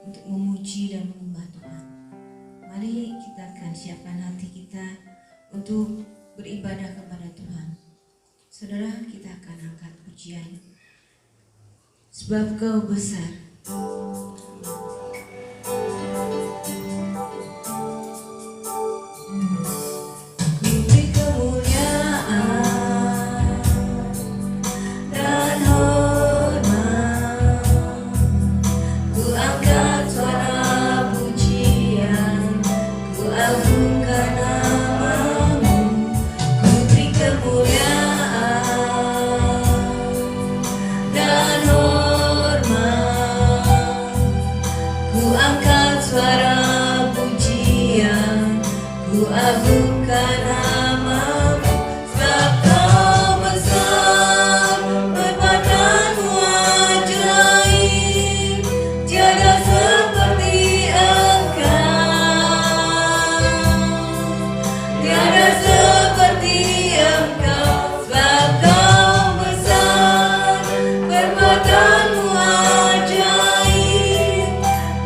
untuk memuji dan menyembah Tuhan. Mari kita akan siapkan hati kita untuk beribadah kepada Tuhan. Saudara, kita akan angkat pujian. Sebab Kau besar. Beri kemuliaan dan hormat. Ku angkat suara pujian, ku agungkan namamu. Ku beri kemuliaan dan hormat. Ku angkat suara pujian, ku agungkan namamu. Sebab Kau besar, perbuatanmu ajaib, tiada seperti Engkau, tiada seperti Engkau. Sebab Kau besar, perbuatanmu ajaib,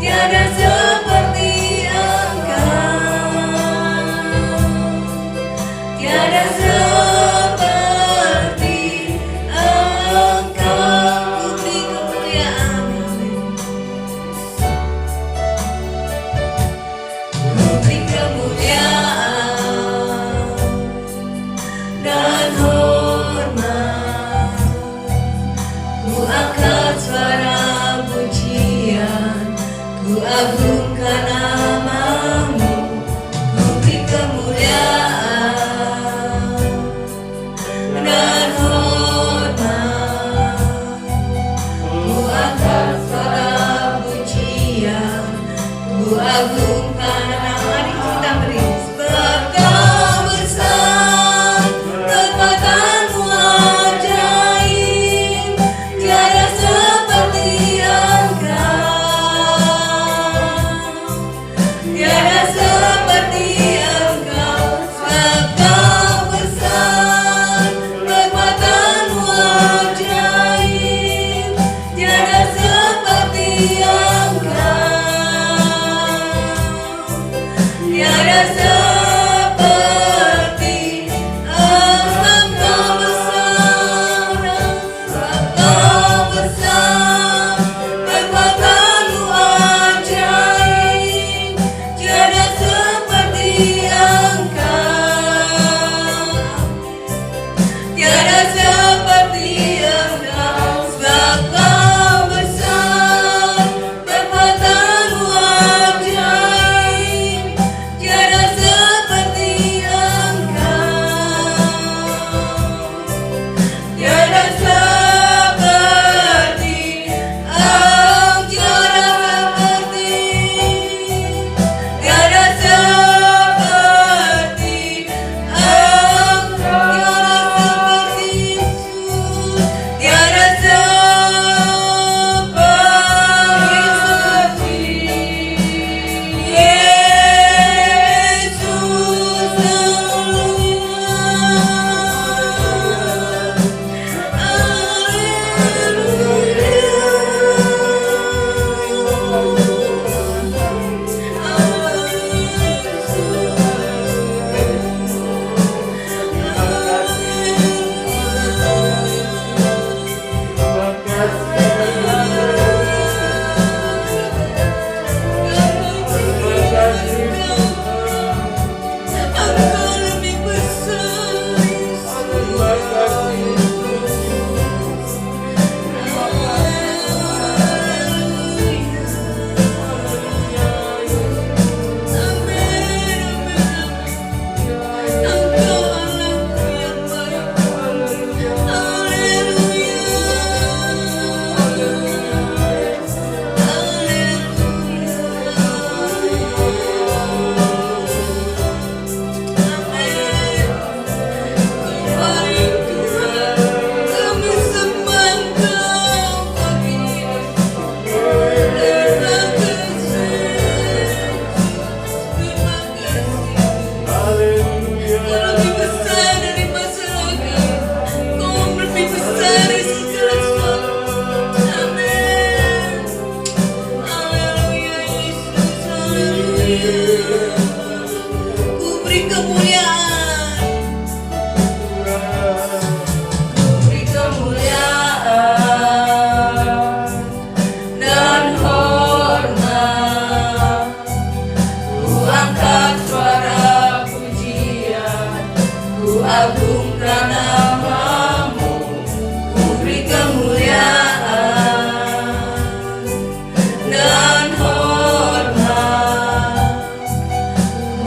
tiada seperti Engkau, tiada seperti Engkau. Ku beri kemuliaan, ku beri kemuliaan dan hormat. Ku angkat suara pujian, ku agungkan namamu. Ku beri kemuliaan dan hormat. Ku angkat suara pujian, ku agungkan namamu. Mari kita beri. Sebab Kau besar, kekuatanmu ajaib, tiada seperti Engkau, tiada seperti Engkau. Sebab Kau besar, kekuatanmu ajaib, tiada seperti Engkau, dan hormat.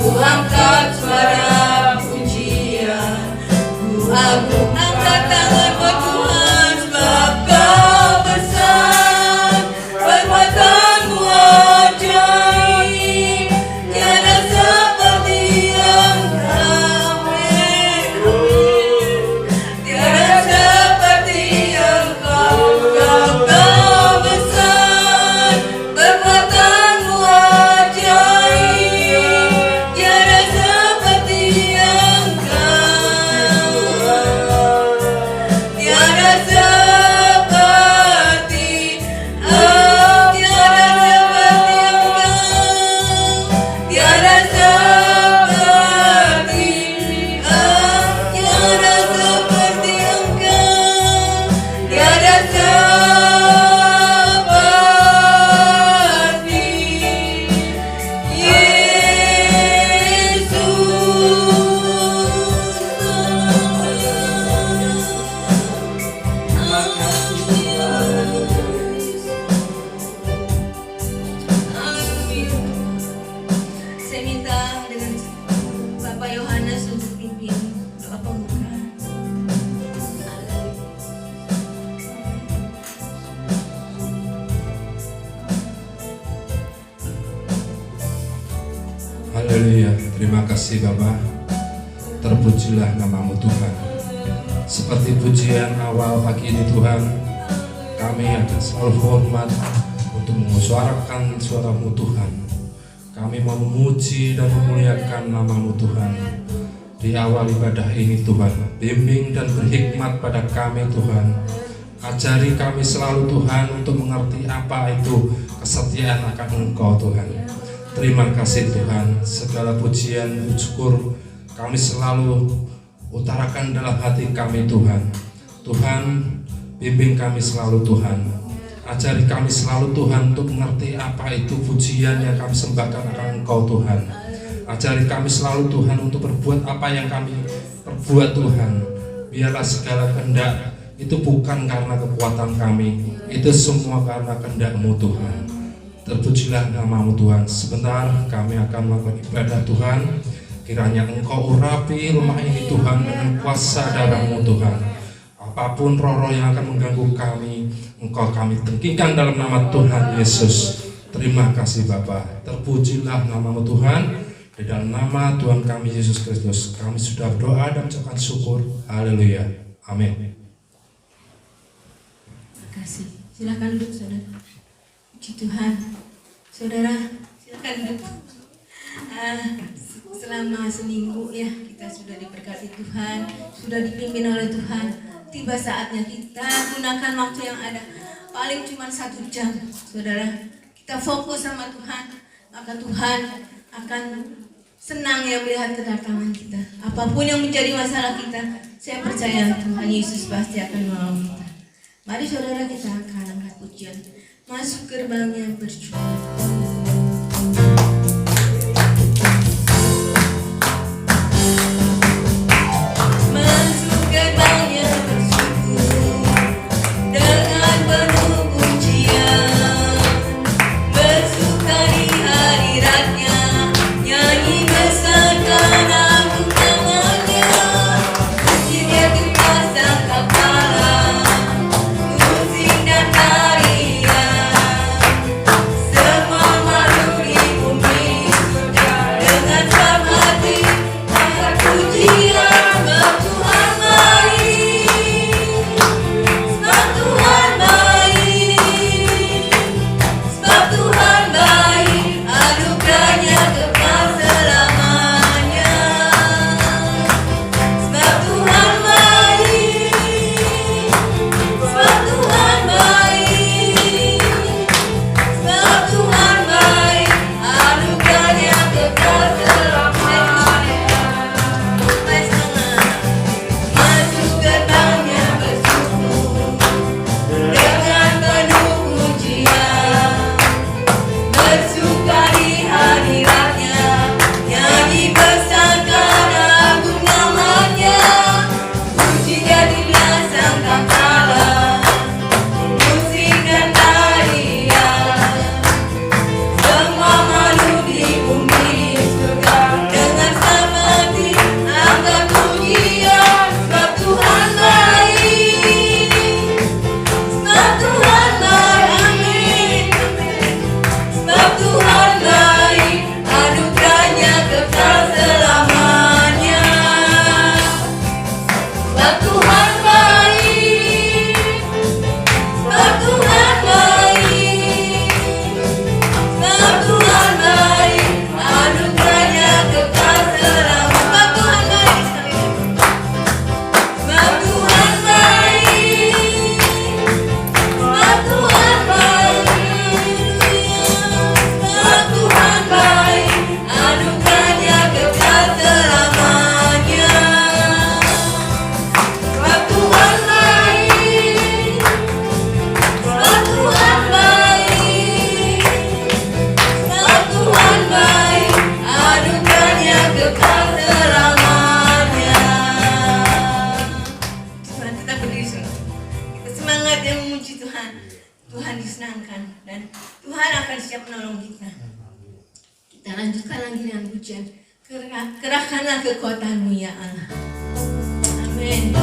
Ku angkat suara pujian, ku angkat tangan buat Tuhan, sebab Kau besar, perbuatanmu ajaib, tiada seperti Engkau, tiada seperti Engkau. Kau besar, perbuatanmu ajaib, tiada seperti Engkau, tiada seperti Engkau, tiada seperti Engkau, tiada seperti Engkau, tiada seperti Saya minta dengan Bapak Yohanes untuk pimpin doa pembukaan. Haleluya, terima kasih Bapa. Terpujilah nama-Mu Tuhan. Seperti pujian awal pagi ini Tuhan, kami akan selalu hormat untuk mengusuarakan suara-Mu Tuhan. Kami mau memuji dan memuliakan nama-Mu Tuhan. Di awal ibadah ini Tuhan, bimbing dan berhikmat pada kami Tuhan. Ajari kami selalu Tuhan untuk mengerti apa itu kesetiaan akan Engkau Tuhan. Terima kasih Tuhan, segala pujian dan syukur kami selalu utarakan dalam hati kami Tuhan. Tuhan, bimbing kami selalu Tuhan. Ajari kami selalu Tuhan untuk mengerti apa itu pujian yang kami sembahkan akan Engkau Tuhan. Ajari kami selalu Tuhan untuk berbuat apa yang kami perbuat Tuhan. Biarlah segala kehendak itu bukan karena kekuatan kami, itu semua karena kehendak-Mu Tuhan. Terpujilah nama-Mu Tuhan. Sebentar kami akan melakukan ibadah Tuhan. Kiranya Engkau urapi rumah ini Tuhan dengan kuasa darah-Mu Tuhan. Apapun roh-roh yang akan mengganggu kami, Engkau kami tengkingkan dalam nama Tuhan Yesus. Terima kasih Bapa. Terpujilah nama-Mu Tuhan. Di dalam nama Tuhan kami Yesus Kristus, kami sudah berdoa dan mengucapkan syukur. Haleluya. Amin. Terima kasih. Silakan duduk saudara. Puji Tuhan. Saudara, silakan duduk. Selama seminggu ya kita sudah diberkati Tuhan, sudah dipimpin oleh Tuhan. Tiba saatnya kita gunakan waktu yang ada, paling cuma 1 jam, saudara. Kita fokus sama Tuhan, maka Tuhan akan senang ya melihat kedatangan kita. Apapun yang menjadi masalah kita, saya percaya Tuhan Yesus pasti akan menolong kita. Mari saudara, kita akan angkat pujian, masuk gerbangnya berjuang. Semua dan Tuhan akan siap menolong kita. Kita lanjutkan lagi dengan pujian. Kerahkanlah kekuatan-Mu ya Allah. Amin.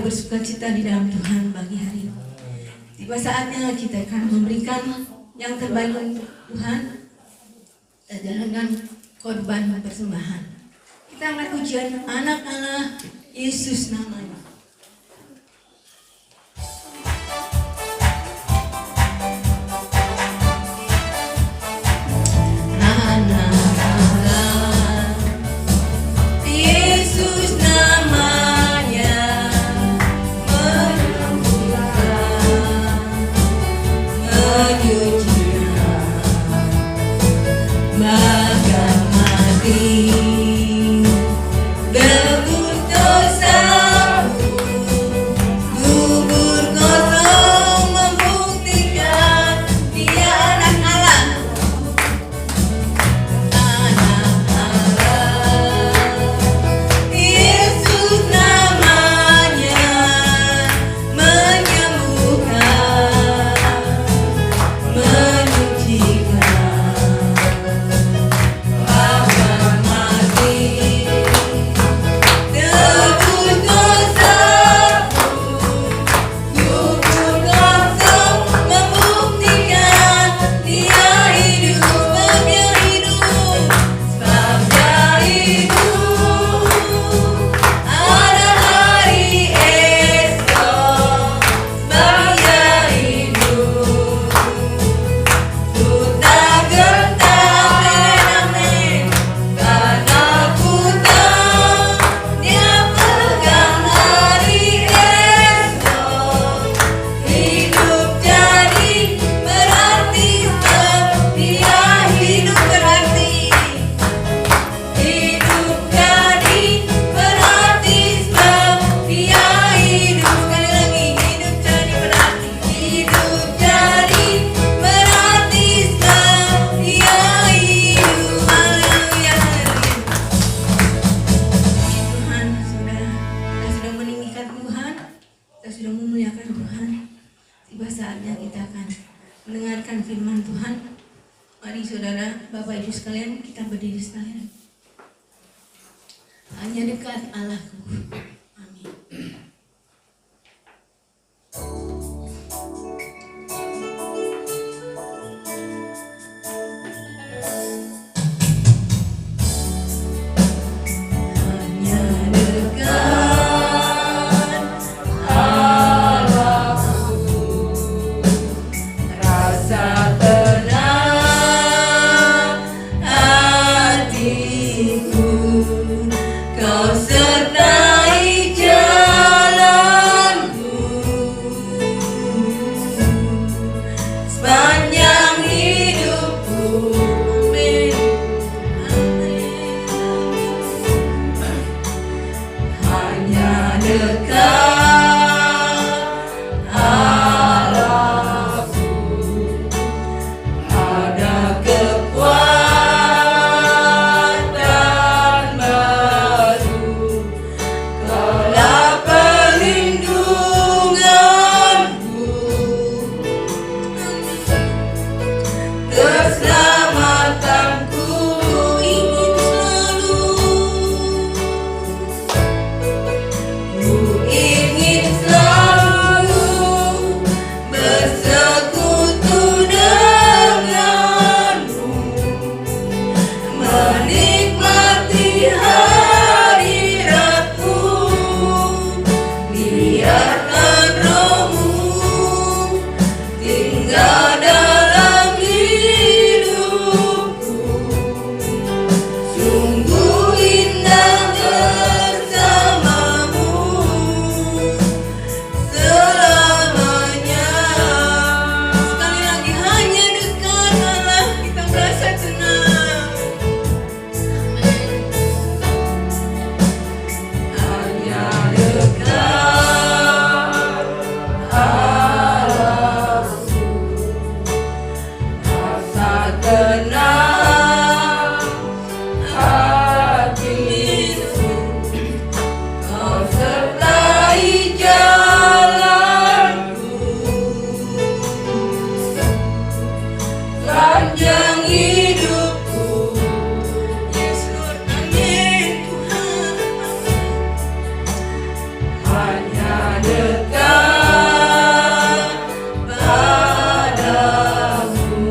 bersukacita di dalam Tuhan pagi hari. Tiba saatnya kita akan memberikan yang terbaik untuk Tuhan. Kita jalankan korban persembahan. Kita angkat pujian Anak Allah Yesus namanya. bahkan mati. Debus dosaku gugur kosong membuktikan Dia anak Allah, anak Allah. Yesus namanya menyembuhkan, menyucikan, bahkan mati. Debus dosaku gugur kosong membuktikan Dia hidup, Dia hidup, sebab Dia hidup. Ada hari esok, sebab Dia hidup. Ku tak gentar, amin, karena ku tahu Dia pegang hari esok. Hidup jadi berarti sebab Dia hidup berarti. Hidup jadi berarti sebab Dia hidup. Sekali lagi, hidup jadi berarti. Hidup jadi berarti sebab Dia hidup. Haleluya, haleluya. Tuhan, saudara, kita sudah meninggikan Tuhan, kita sudah memuliakan Tuhan. Tiba saatnya kita akan mendengarkan firman Tuhan. Mari saudara, Bapak Ibu sekalian, kita berdiri sekalian. Hanya dekat Allahku. Amin. Hanya dekat Allahku, rasa tenang hatiku. Kau sertai jalanku sepanjang hidupku. Amin. Amin. Hanya dekat Allahku ada kekuatan baru. Kaulah perlindunganku, keselamatanku. Ku ingin selalu bersekutu denganmu, menikmati hadiratmu. Biarkan Roh-Mu tinggal dalam hidupku. Sungguh indah bersamamu selamanya. Sekali lagi, hanya dekat Allah kita merasa tenang. Hanya dekat Allahku, rasa tenang hatiku. Kau sertai jalanku sepanjang hidupku. Yes Lord, amin Tuhan, amin. Hanya dekat padamu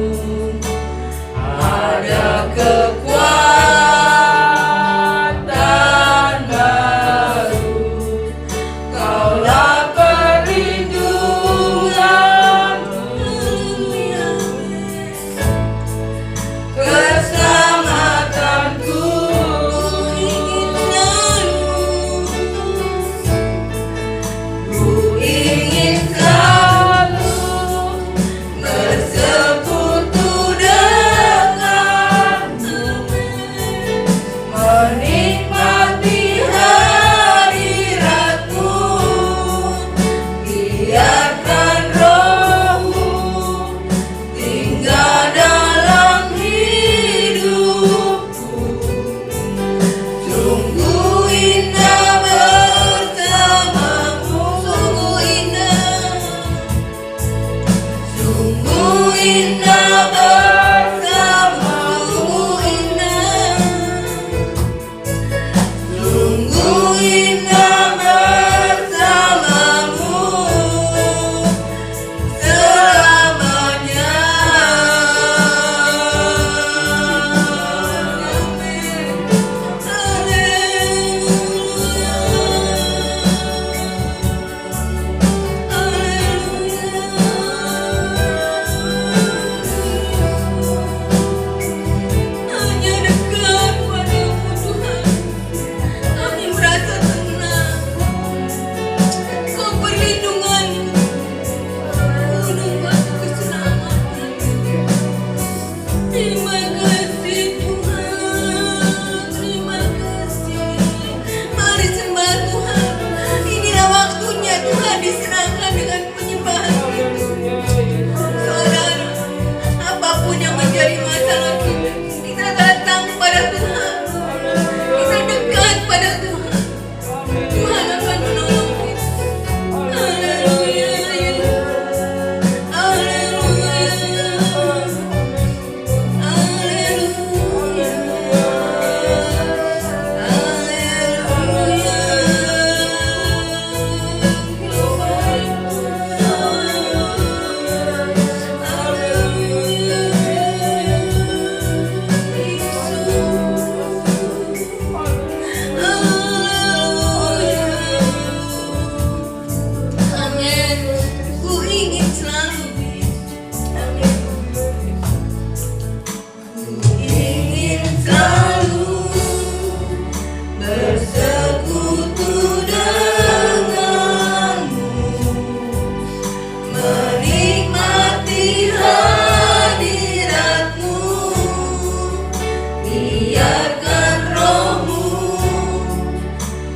biarkan Roh-Mu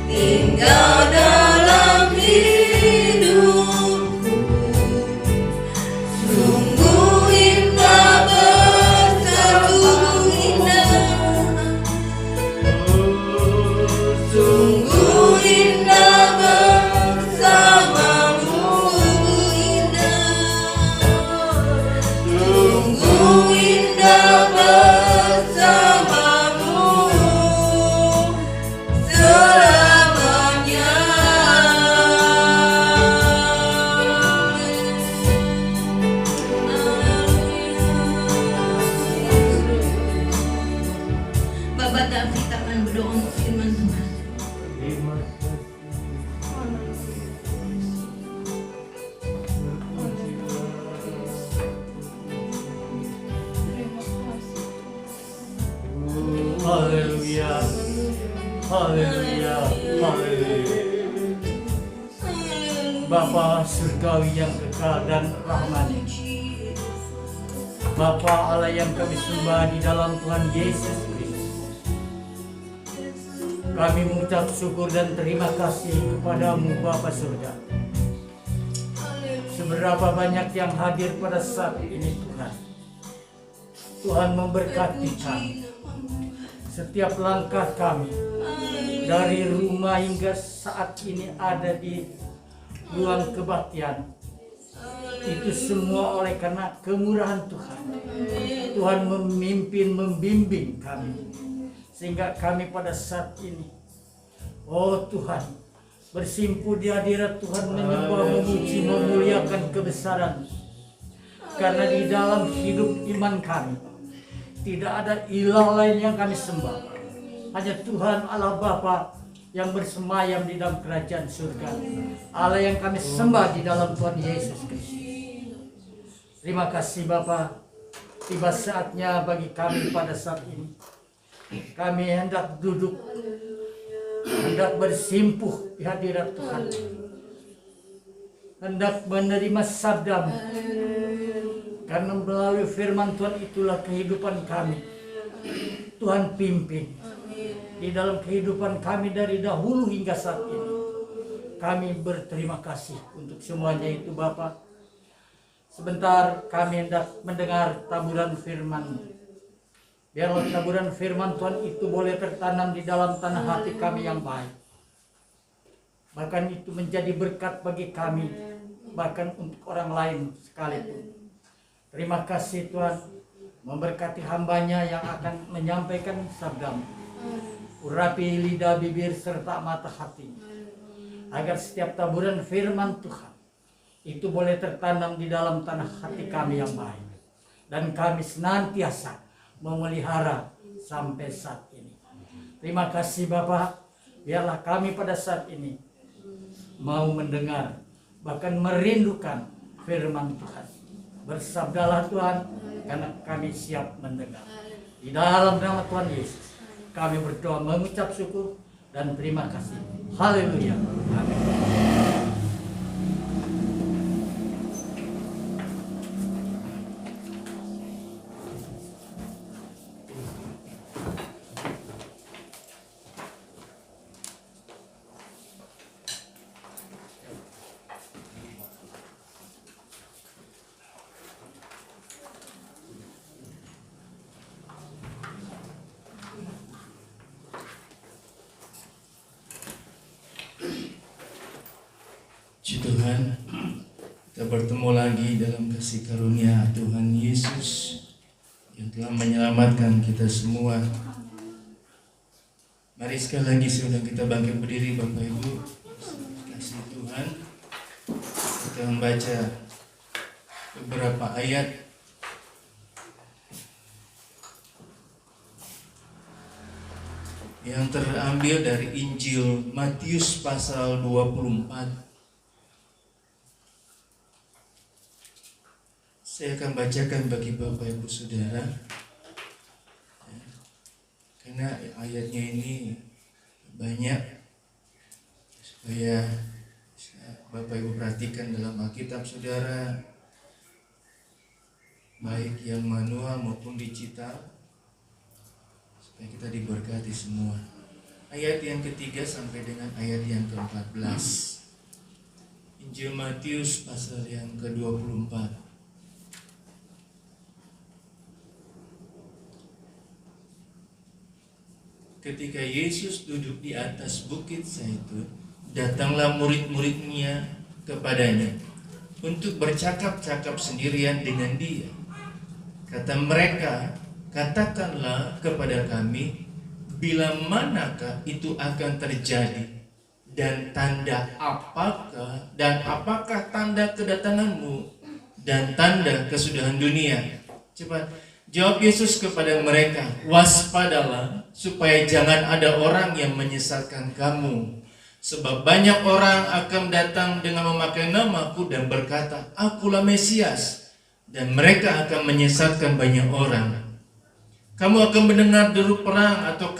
tinggal dalam hidupku. Sungguh indah bersatu, sungguh indah bersamamu, sungguh indah bersamamu selamanya. Bapak David akan berdoa untuk firman Tuhan. Haleluya, haleluya, haleluya. Bapa surgawi yang kekal dan rahmani, Bapa Allah yang kami sembah di dalam Tuhan Yesus Kristus, kami mengucap syukur dan terima kasih kepadamu Bapa surga. Seberapa banyak yang hadir pada saat ini Tuhan, Tuhan memberkati kami. Setiap langkah kami dari rumah hingga saat ini ada di ruang kebaktian, itu semua oleh karena kemurahan Tuhan. Tuhan memimpin, membimbing kami, sehingga kami pada saat ini, oh Tuhan, bersimpu di hadirat Tuhan, menyembah, memuji, memuliakan kebesaran. Karena di dalam hidup iman kami tidak ada ilah lain yang kami sembah, hanya Tuhan Allah Bapa yang bersemayam di dalam kerajaan surga, Allah yang kami sembah di dalam Tuhan Yesus Kristus. Terima kasih Bapa, tiba saatnya bagi kami pada saat ini. Kami hendak duduk, hendak bersimpuh di hadirat Tuhan, hendak menerima sabda-Mu. Karena melalui firman Tuhan itulah kehidupan kami. Tuhan pimpin di dalam kehidupan kami dari dahulu hingga saat ini. Kami berterima kasih untuk semuanya itu Bapa. Sebentar kami hendak mendengar taburan firman. Biarlah taburan firman Tuhan itu boleh tertanam di dalam tanah hati kami yang baik. Bahkan itu menjadi berkat bagi kami, bahkan untuk orang lain sekalipun. Terima kasih Tuhan, memberkati hamba-Nya yang akan menyampaikan sabda-Mu. Urapi lidah, bibir, serta mata hati, agar setiap taburan firman Tuhan itu boleh tertanam di dalam tanah hati kami yang baik. Dan kami senantiasa memelihara sampai saat ini. Terima kasih Bapak, biarlah kami pada saat ini mau mendengar, bahkan merindukan firman Tuhan. Bersabdalah Tuhan, karena kami siap mendengar. Di dalam nama Tuhan Yesus, kami berdoa, mengucap syukur dan terima kasih. Haleluya. Amin. Puji Tuhan, kita bertemu lagi dalam kasih karunia Tuhan Yesus yang telah menyelamatkan kita semua. Mari sekali lagi sudah kita bangkit berdiri Bapak Ibu. Kasih Tuhan, kita membaca beberapa ayat yang terambil dari Injil Matius pasal 24. Saya akan bacakan bagi Bapak Ibu Saudara, karena ayatnya ini banyak, supaya Bapak Ibu perhatikan dalam Alkitab Saudara, baik yang manual maupun digital, supaya kita diberkati semua. Ayat yang ketiga sampai dengan ayat yang ke-14. Injil Matius pasal yang ke-24. Ketika Yesus duduk di atas bukit Zaitun, datanglah murid-muridnya kepadanya untuk bercakap-cakap sendirian dengan dia. Kata mereka, katakanlah kepada kami, bila manakah itu akan terjadi, dan apakah tanda kedatanganmu dan tanda kesudahan dunia? Cepat jawab Yesus kepada mereka, waspadalah supaya jangan ada orang yang menyesatkan kamu. Sebab banyak orang akan datang dengan memakai namaku dan berkata, akulah Mesias, dan mereka akan menyesatkan banyak orang. Kamu akan mendengar deru perang atau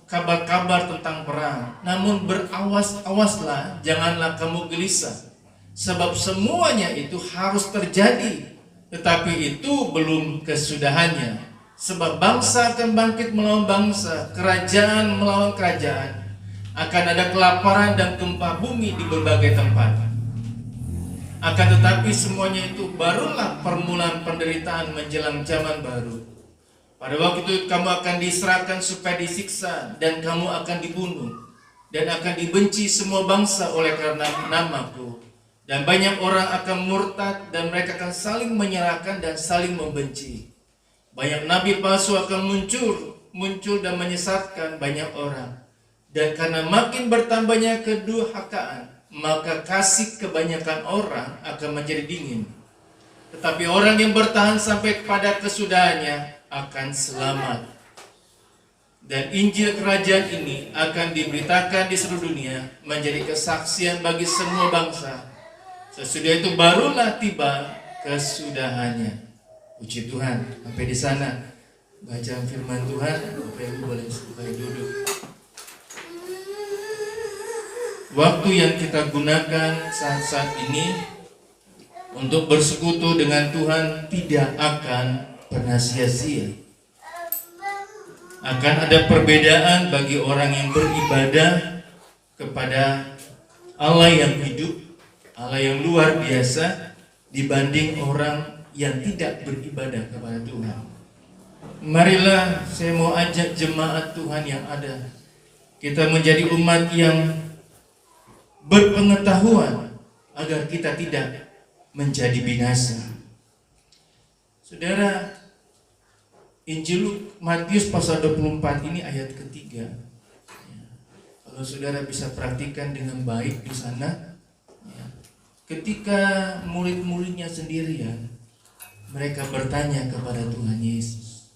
kabar-kabar tentang perang. Namun berawas-awaslah, janganlah kamu gelisah. Sebab semuanya itu harus terjadi, tetapi itu belum kesudahannya. Sebab bangsa akan bangkit melawan bangsa, kerajaan melawan kerajaan. Akan ada kelaparan dan gempa bumi di berbagai tempat. Akan tetapi semuanya itu barulah permulaan penderitaan menjelang zaman baru. Pada waktu itu kamu akan diserahkan supaya disiksa, dan kamu akan dibunuh, dan akan dibenci semua bangsa oleh karena namaku. Dan banyak orang akan murtad, dan mereka akan saling menyalahkan dan saling membenci. Banyak nabi palsu akan muncul dan menyesatkan banyak orang. Dan karena makin bertambahnya kedurhakaan, maka kasih kebanyakan orang akan menjadi dingin. Tetapi orang yang bertahan sampai pada kesudahannya akan selamat. Dan Injil kerajaan ini akan diberitakan di seluruh dunia menjadi kesaksian bagi semua bangsa. Sesudah itu barulah tiba kesudahannya. Puji Tuhan. Sampai di sana bacaan firman Tuhan. Bapak Ibu boleh supaya duduk. Waktu yang kita gunakan saat-saat ini untuk bersekutu dengan Tuhan tidak akan pernah sia-sia. Akan ada perbedaan bagi orang yang beribadah kepada Allah yang hidup, Allah yang luar biasa, dibanding orang yang tidak beribadah kepada Tuhan. Marilah saya mau ajak jemaat Tuhan yang ada, kita menjadi umat yang berpengetahuan agar kita tidak menjadi binasa. Saudara, Injil Matius pasal 24 ini ayat ketiga. Kalau saudara bisa perhatikan dengan baik di sana, ketika murid-muridnya sendirian, mereka bertanya kepada Tuhan Yesus.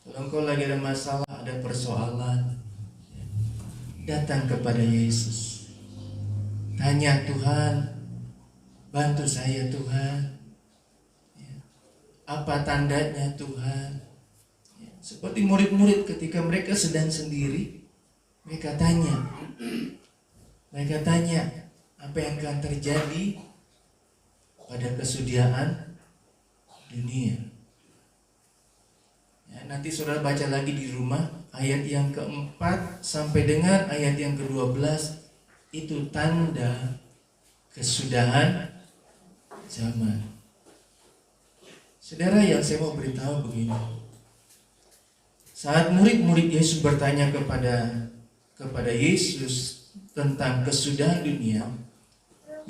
Kalau engkau lagi ada masalah, ada persoalan, datang kepada Yesus. Tanya, Tuhan, bantu saya Tuhan. Apa tandanya Tuhan? Seperti murid-murid ketika mereka sedang sendiri, mereka tanya apa yang akan terjadi pada kesudahan dunia. Nanti saudara baca lagi di rumah ayat yang keempat sampai dengan ayat yang ke-12, itu tanda kesudahan zaman. Saudara, yang saya mau beritahu begini. Saat murid-murid Yesus bertanya kepada Yesus tentang kesudahan dunia,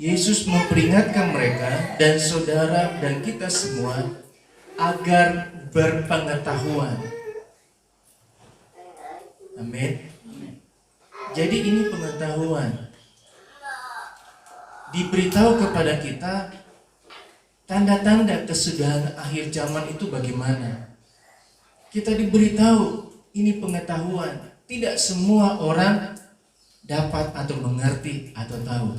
Yesus memperingatkan mereka dan saudara dan kita semua agar berpengetahuan. Amin. Jadi ini pengetahuan. Diberitahu kepada kita tanda-tanda kesudahan akhir zaman itu bagaimana. Kita diberitahu, ini pengetahuan. Tidak semua orang dapat atau mengerti atau tahu.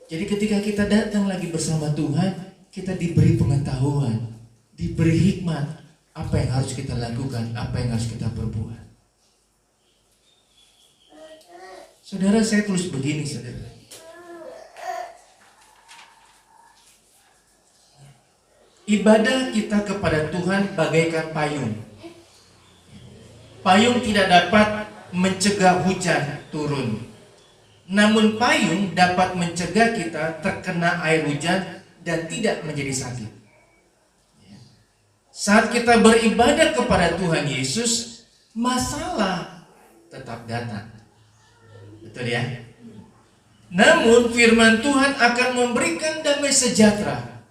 Jadi ketika kita datang lagi bersama Tuhan, kita diberi pengetahuan, diberi hikmat, apa yang harus kita lakukan, apa yang harus kita perbuat. Saudara, saya tulis begini, saudara. Ibadah kita kepada Tuhan bagaikan payung. Payung tidak dapat mencegah hujan turun. Namun payung dapat mencegah kita terkena air hujan dan tidak menjadi sakit. Saat kita beribadah kepada Tuhan Yesus, masalah tetap datang. Betul ya? Namun firman Tuhan akan memberikan damai sejahtera,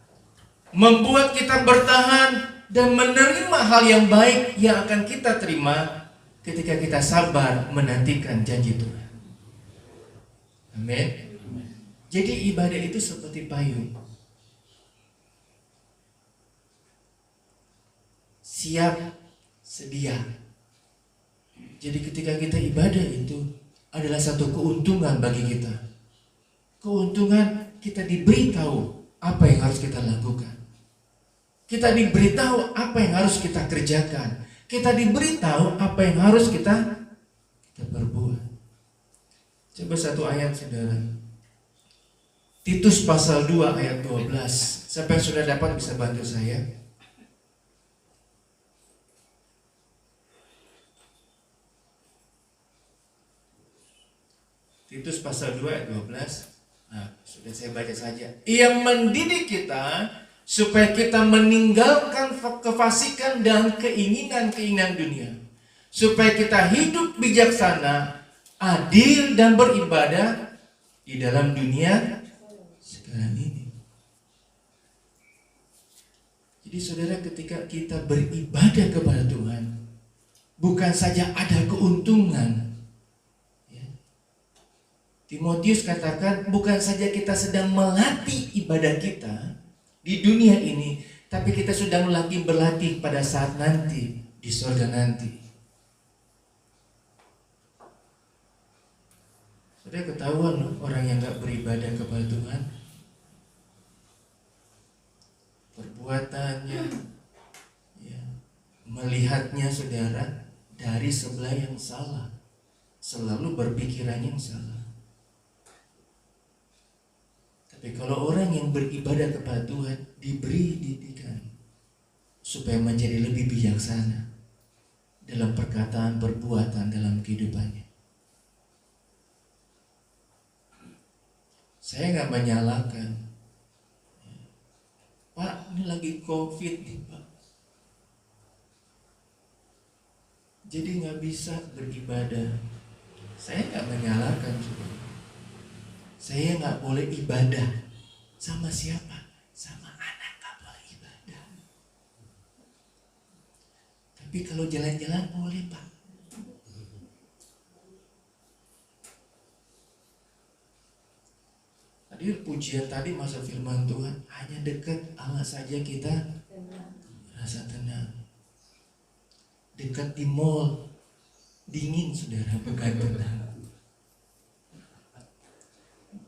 membuat kita bertahan dan menerima hal yang baik yang akan kita terima ketika kita sabar menantikan janji Tuhan. Amin. Jadi ibadah itu seperti payung. Siap, sedia. Jadi ketika kita ibadah itu adalah satu keuntungan bagi kita. Keuntungan kita diberitahu apa yang harus kita lakukan. Kita diberitahu apa yang harus kita kerjakan. Kita diberitahu apa yang harus kita perbuat. Coba satu ayat saudara. Titus pasal 2 ayat 12. Siapa yang sudah dapat bisa bantu saya? Titus pasal 2 ayat 12. Nah, sudah saya baca saja. Ia mendidik kita supaya kita meninggalkan kefasikan dan keinginan-keinginan dunia. Supaya kita hidup bijaksana, adil dan beribadah di dalam dunia sekarang ini. Jadi saudara, ketika kita beribadah kepada Tuhan, bukan saja ada keuntungan. Timotius katakan bukan saja kita sedang melatih ibadah kita di dunia ini, tapi kita sudah berlatih pada saat nanti di surga nanti. Sudah ketahuan loh, orang yang gak beribadah kepada Tuhan, perbuatannya, ya, melihatnya saudara dari sebelah yang salah, selalu berpikiran yang salah. Tapi kalau orang yang beribadah kepada Tuhan diberi didikan supaya menjadi lebih bijaksana dalam perkataan, perbuatan, dalam kehidupannya. Saya nggak menyalahkan, Pak, ini lagi COVID nih Pak, jadi nggak bisa beribadah. Saya nggak menyalahkan juga. Saya nggak boleh ibadah. Sama siapa? Sama anak nggak boleh ibadah. Tapi kalau jalan-jalan boleh Pak. Tadi pujian tadi masa firman Tuhan, hanya dekat Allah saja kita rasa tenang. Dekat di mall, dingin saudara, bukan tenang.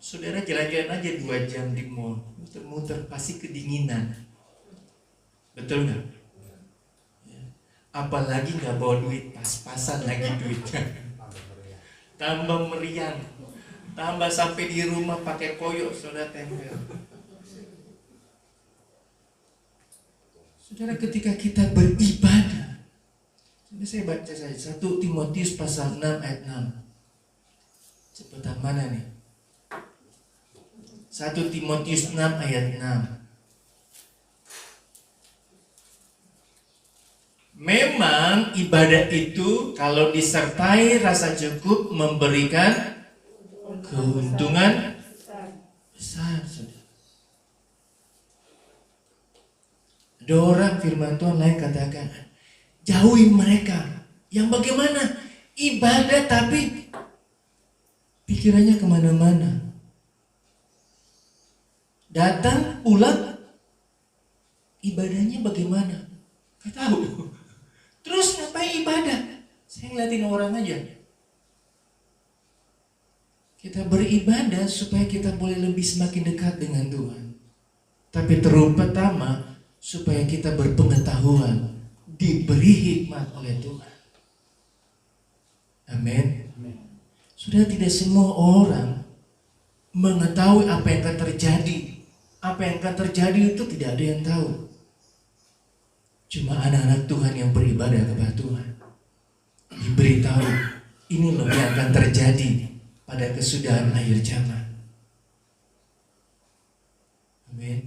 Saudara jalan-jalan aja 2 jam di mall, muter-muter pasti kedinginan. Betul nggak? Ya. Apalagi nggak bawa duit, pas-pasan lagi duitnya. Tambah meriang, tambah sampai di rumah pakai koyok, saudara tempel. Saudara, ketika kita beribadah, saya baca saja 1 Timotius pasal 6 ayat 6. Cepetan mana nih? 1 Timotius 6 ayat 6. Memang ibadah itu kalau disertai rasa cukup memberikan keuntungan besar. Ada orang firman Tuhan lain katakan, jauhi mereka yang bagaimana? Ibadah tapi pikirannya kemana-mana. Datang, pulang, ibadahnya bagaimana? Gak tahu. Terus ngapain ibadah? Saya ngeliatin orang aja. Kita beribadah supaya kita boleh lebih semakin dekat dengan Tuhan. Tapi terutama supaya kita berpengetahuan, diberi hikmat oleh Tuhan. Amin. Sudah tidak semua orang mengetahui apa yang akan terjadi. Apa yang akan terjadi itu tidak ada yang tahu. Cuma anak-anak Tuhan yang beribadah kepada Tuhan diberitahu ini loh yang akan terjadi pada kesudahan akhir zaman. Amin.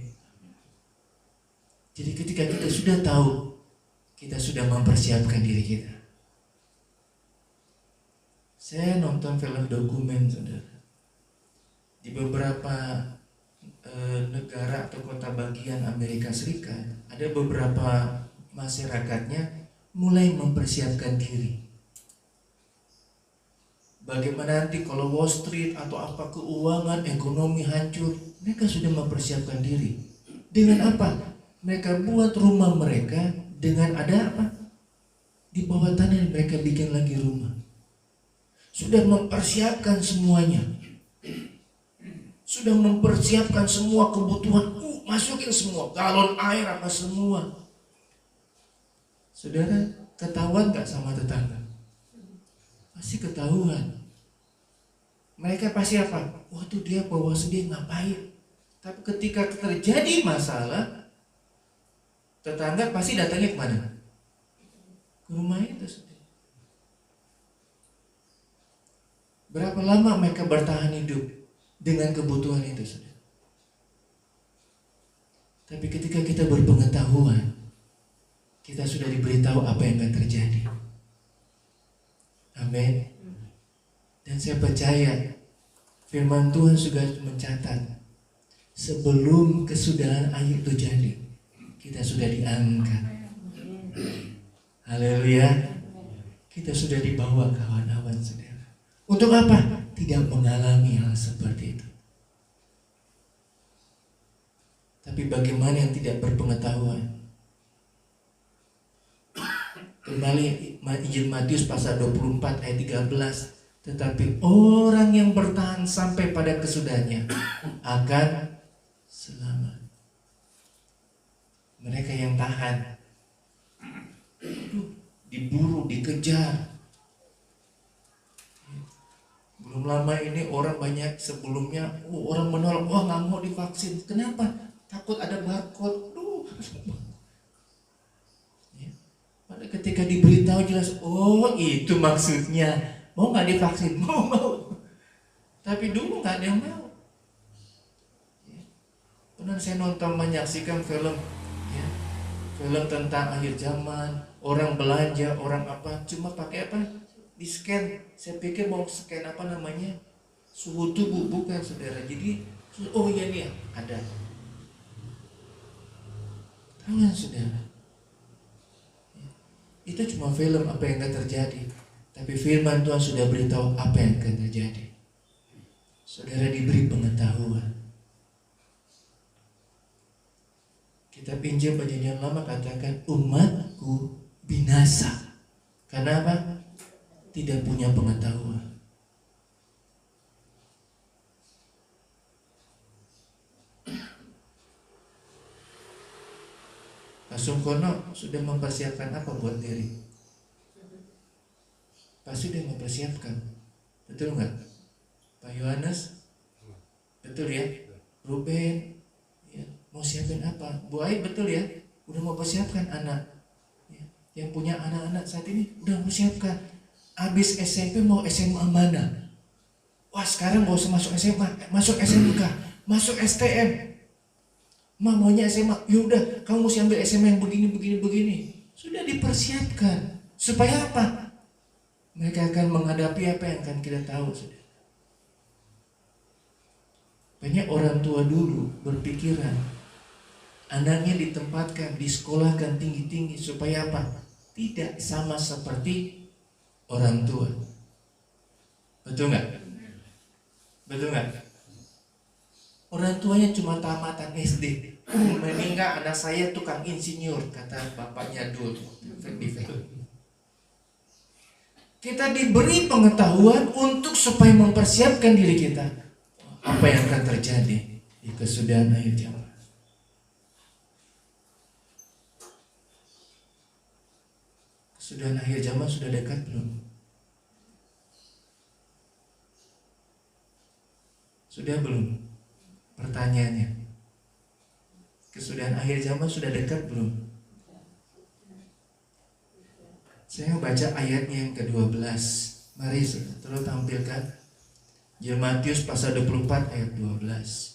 Jadi ketika kita sudah tahu, kita sudah mempersiapkan diri kita. Saya nonton film dokumen, saudara. Di beberapa negara atau kota bagian Amerika Serikat, ada beberapa masyarakatnya mulai mempersiapkan diri. Bagaimana nanti kalau Wall Street atau apa keuangan, ekonomi hancur, mereka sudah mempersiapkan diri. Dengan apa? Mereka buat rumah mereka dengan ada apa? Di bawah tanah mereka bikin lagi rumah. Sudah mempersiapkan semuanya. Sudah mempersiapkan semua kebutuhan. Masukin semua, galon air apa semua. Saudara, ketahuan gak sama tetangga? Pasti ketahuan. Mereka pasti apa? Waduh, dia bawa sedih, ngapain? Tapi ketika terjadi masalah, tetangga pasti datangnya kemana? Ke rumah itu. Berapa lama mereka bertahan hidup dengan kebutuhan itu, saudara? Tapi ketika kita berpengetahuan, kita sudah diberitahu apa yang akan terjadi. Amin. Dan saya percaya firman Tuhan sudah mencatat sebelum kesudahan akhir itu jadi, kita sudah diangkat. Haleluya. Kita sudah dibawa ke awan-awan, saudara. Untuk apa? Tidak mengalami hal seperti itu. Tapi bagaimana yang tidak berpengetahuan? Kembali Injil Matius pasal 24 ayat 13. Tetapi orang yang bertahan sampai pada kesudahannya akan selamat. Mereka yang tahan, diburu, dikejar. Belum lama ini orang banyak sebelumnya, orang menolak, nggak mau divaksin. Kenapa? Takut ada barcode. Pada ketika diberitahu jelas, itu maksudnya. Mau nggak divaksin? Mau. Tapi dulu nggak ada yang mau. Pernah saya nonton menyaksikan film, film tentang akhir zaman, orang belanja, orang apa, cuma pakai apa? Di scan. Saya pikir mau scan apa namanya? Suhu tubuh, bukan, saudara. Jadi, iya nih ada. Tangan, saudara. Itu cuma film apa yang akan terjadi. Tapi firman Tuhan sudah beritahu apa yang akan terjadi. Saudara diberi pengetahuan. Kitab Injil Perjanjian Lama katakan umatku binasa. Karena apa? Tidak punya pengetahuan. Pak Sungkono sudah mempersiapkan apa buat diri? Pasti dia mempersiapkan. Betul nggak? Pak Yohanes? Betul ya? Ruben? Ya. Mau siapin apa? Bu Aib betul ya? Udah mau persiapkan anak. Ya. Yang punya anak-anak saat ini udah mempersiapkan. Habis SMP mau SMA mana? Wah, sekarang gak usah masuk SMA, masuk SMK, masuk STM. Maunya SMA. Yaudah, kamu mesti ambil SMA yang begini. Sudah dipersiapkan. Supaya apa? Mereka akan menghadapi apa yang akan kita tahu, saudara. Banyak orang tua dulu berpikiran anaknya ditempatkan, disekolahkan tinggi-tinggi supaya apa? Tidak sama seperti orang tua. Betul nggak? Betul nggak? Orang tuanya cuma tamatan SD. Meninggal anak saya tukang insinyur, kata bapaknya dulu. Kita diberi pengetahuan untuk supaya mempersiapkan diri kita apa yang akan terjadi di kesudahan akhir zaman. Kesudahan akhir zaman sudah dekat belum? Sudah belum? Pertanyaannya, kesudahan akhir zaman sudah dekat belum? Saya baca ayatnya yang ke-12. Mari tolong tampilkan. Injil Matius pasal 24 ayat 12.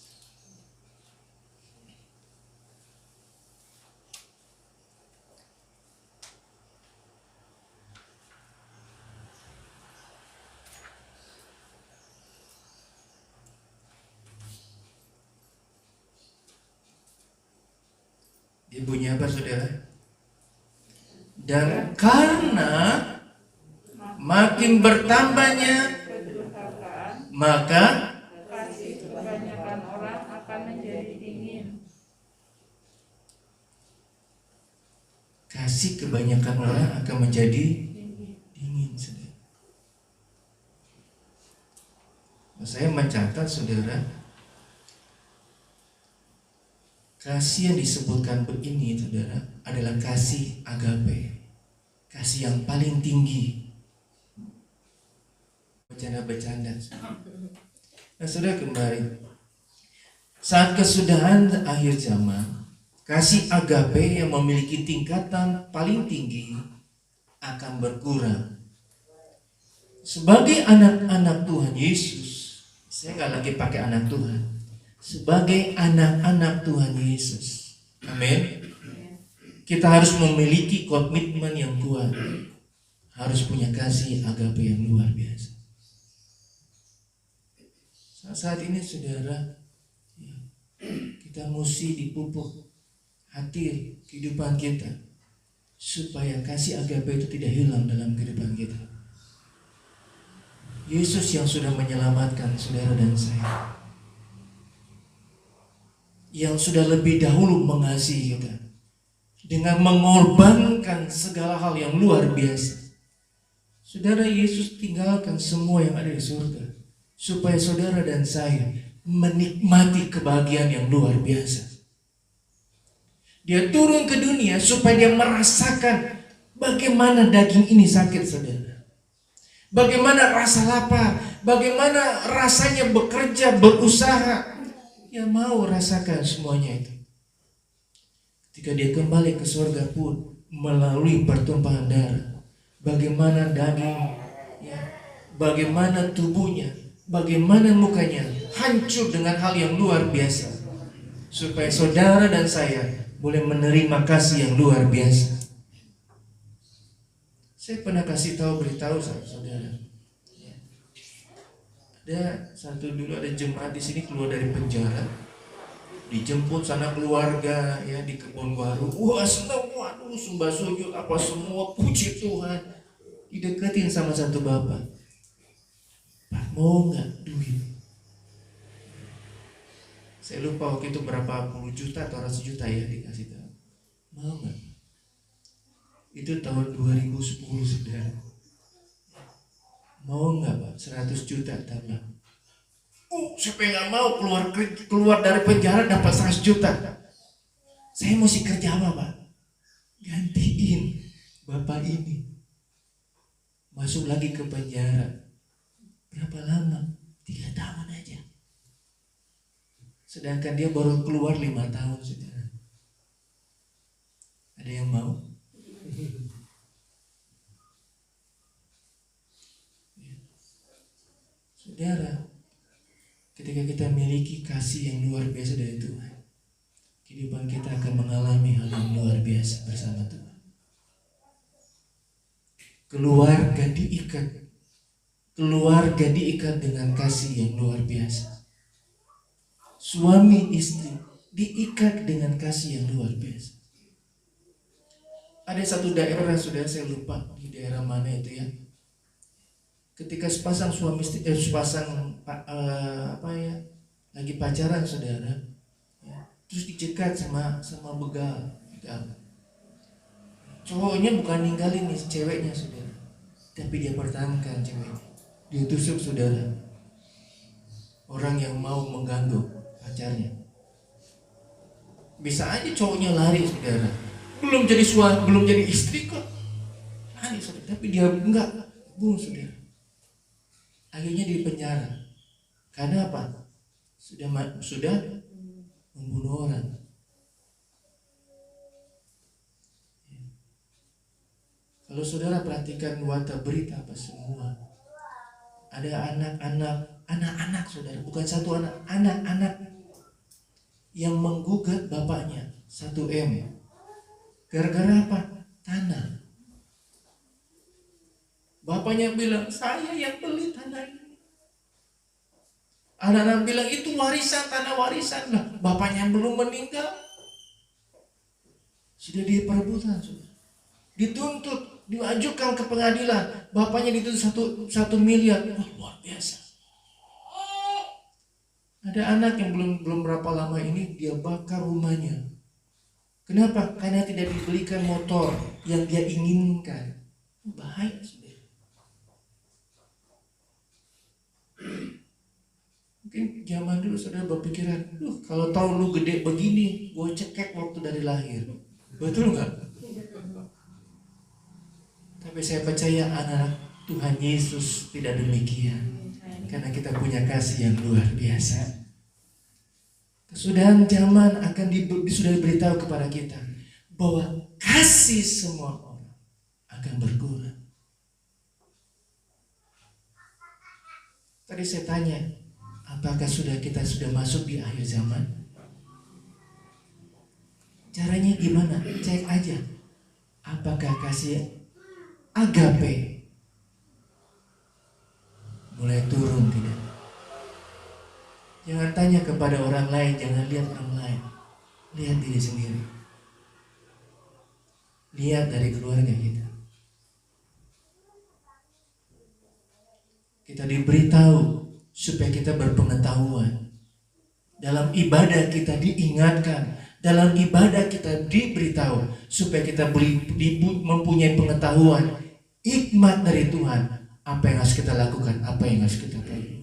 Dia bunyi apa, saudara? Dan karena makin bertambahnya, maka kasih kebanyakan orang akan menjadi dingin. kasih kebanyakan orang akan menjadi dingin, saudara. Saya mencatat, saudara, kasih yang disebutkan begini, saudara, adalah kasih agape, kasih yang paling tinggi. Bercanda-bercanda. Nah, saudara, kembali saat kesudahan akhir zaman, kasih agape yang memiliki tingkatan paling tinggi akan berkurang. Sebagai anak-anak Tuhan Yesus, saya nggak lagi pakai anak Tuhan, sebagai anak-anak Tuhan Yesus, amin, kita harus memiliki komitmen yang kuat, harus punya kasih agape yang luar biasa. Saat ini, saudara, kita mesti dipupuk hati kehidupan kita supaya kasih agape itu tidak hilang dalam kehidupan kita. Yesus yang sudah menyelamatkan saudara dan saya, yang sudah lebih dahulu mengasihi kita dengan mengorbankan segala hal yang luar biasa. Saudara, Yesus tinggalkan semua yang ada di surga supaya saudara dan saya menikmati kebahagiaan yang luar biasa. Dia turun ke dunia supaya dia merasakan bagaimana daging ini sakit, saudara. Bagaimana rasa lapar, bagaimana rasanya bekerja, berusaha. Dia mau rasakan semuanya itu. Ketika dia kembali ke surga pun melalui pertumpahan darah, bagaimana daging, bagaimana tubuhnya, bagaimana mukanya hancur dengan hal yang luar biasa, supaya saudara dan saya boleh menerima kasih yang luar biasa. Saya pernah beritahu sama saudara, ada jemaat di sini keluar dari penjara, dijemput sana keluarga di Kebon Baru. Wah, senang, waduh, sembah sujud apa semua, puji Tuhan. Dideketin sama satu bapak. Pak, mau nggak duit? Saya lupa waktu itu berapa puluh juta atau 100 juta dikasih tahu. Mau nggak? Itu tahun 2010, saudara. Mau nggak, Pak? 100 juta tambah. Siapa yang nggak mau keluar dari penjara dapat 100 juta? Saya mesti kerja apa, Pak? Gantiin bapak ini. Masuk lagi ke penjara. Berapa lama? 3 tahun aja. Sedangkan dia baru keluar 5 tahun, saudara. Ada yang mau? Saudara, ketika kita memiliki kasih yang luar biasa dari Tuhan, kehidupan kita akan mengalami hal yang luar biasa bersama Tuhan. Keluarga diikat dengan kasih yang luar biasa. Suami istri diikat dengan kasih yang luar biasa. Ada satu daerah, saudara, saya lupa di daerah mana itu ketika sepasang suami istri lagi pacaran, saudara, terus dicegat sama begal. Cowoknya bukan ninggalin nih ceweknya, saudara, tapi dia pertahankan ceweknya. Dia tusuk, saudara, orang yang mau mengganggu pacarnya. Bisa aja cowoknya lari, saudara, belum jadi suami, belum jadi istri kok lari, saudara, tapi dia enggak, bunuh, saudara. Akhirnya di penjara. Karena apa? Sudah membunuh orang. Kalau saudara perhatikan watak berita apa semua, ada anak-anak saudara, bukan satu anak-anak yang menggugat bapaknya 1 M. Gara-gara apa? Tanah. Bapaknya bilang, saya yang beli tanah ini. Anak-anak bilang, itu warisan, tanah warisan lah. Bapaknya belum meninggal. Sudah diperebutan, saudara. Dituntut, diajukan ke pengadilan. Bapaknya dituntut 1 miliar. Wah, luar biasa. Ada anak yang belum berapa lama ini dia bakar rumahnya. Kenapa? Karena tidak dibelikan motor yang dia inginkan. Bahaya, saudara. Mungkin zaman dulu saudara berpikiran, kalau tahu lu gede begini, gue cekek waktu dari lahir. Betul nggak? Tapi saya percaya anak Tuhan Yesus tidak demikian. Karena kita punya kasih yang luar biasa. Kesudahan zaman sudah diberitahu kepada kita bahwa kasih semua orang akan berkurang. Tadi saya tanya, apakah kita sudah masuk di akhir zaman? Caranya gimana? Cek aja. Apakah kasih agape mulai turun tidak? Jangan tanya kepada orang lain, jangan lihat orang lain. Lihat diri sendiri. Lihat dari keluarga kita. Kita diberitahu supaya kita berpengetahuan. Dalam ibadah kita diingatkan, dalam ibadah kita diberitahu supaya kita mempunyai pengetahuan, hikmat dari Tuhan, apa yang harus kita lakukan, apa yang harus kita pelajari.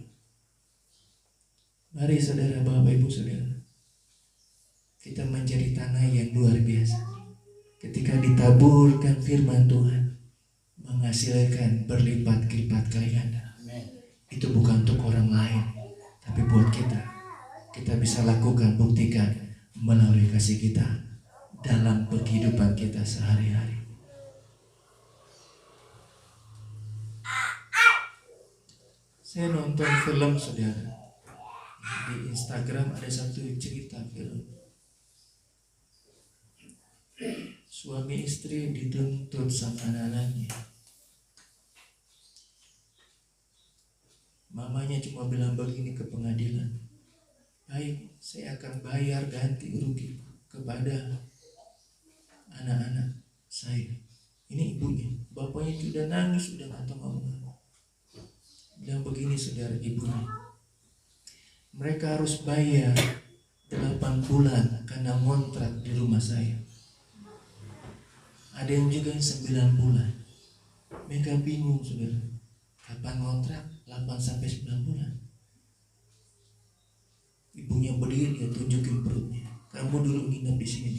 Mari saudara, Bapak Ibu saudara, kita menjadi tanah yang luar biasa. Ketika ditaburkan firman Tuhan, menghasilkan berlipat-lipat kali ganda. Itu bukan untuk orang lain, tapi buat kita. Kita bisa lakukan, buktikan melalui kasih kita dalam kehidupan kita sehari-hari. Saya nonton film saudara. Di Instagram ada satu cerita film. Suami istri dituntut sama anak-anaknya. Mamanya cuma bilang begini ke pengadilan, baik, saya akan bayar ganti rugi kepada anak-anak saya. Ini ibunya, bapaknya sudah nangis, sudah nggak tahu ngomong apa. Bilang begini saudara, ibunya, mereka harus bayar 8 bulan karena kontrak di rumah saya. Ada yang juga 9 bulan. Mereka bingung saudara, kapan kontrak? 8 sampai 9 bulan. Ibunya berdiri, dia tunjukin perutnya. Kamu dulu nginep di sini.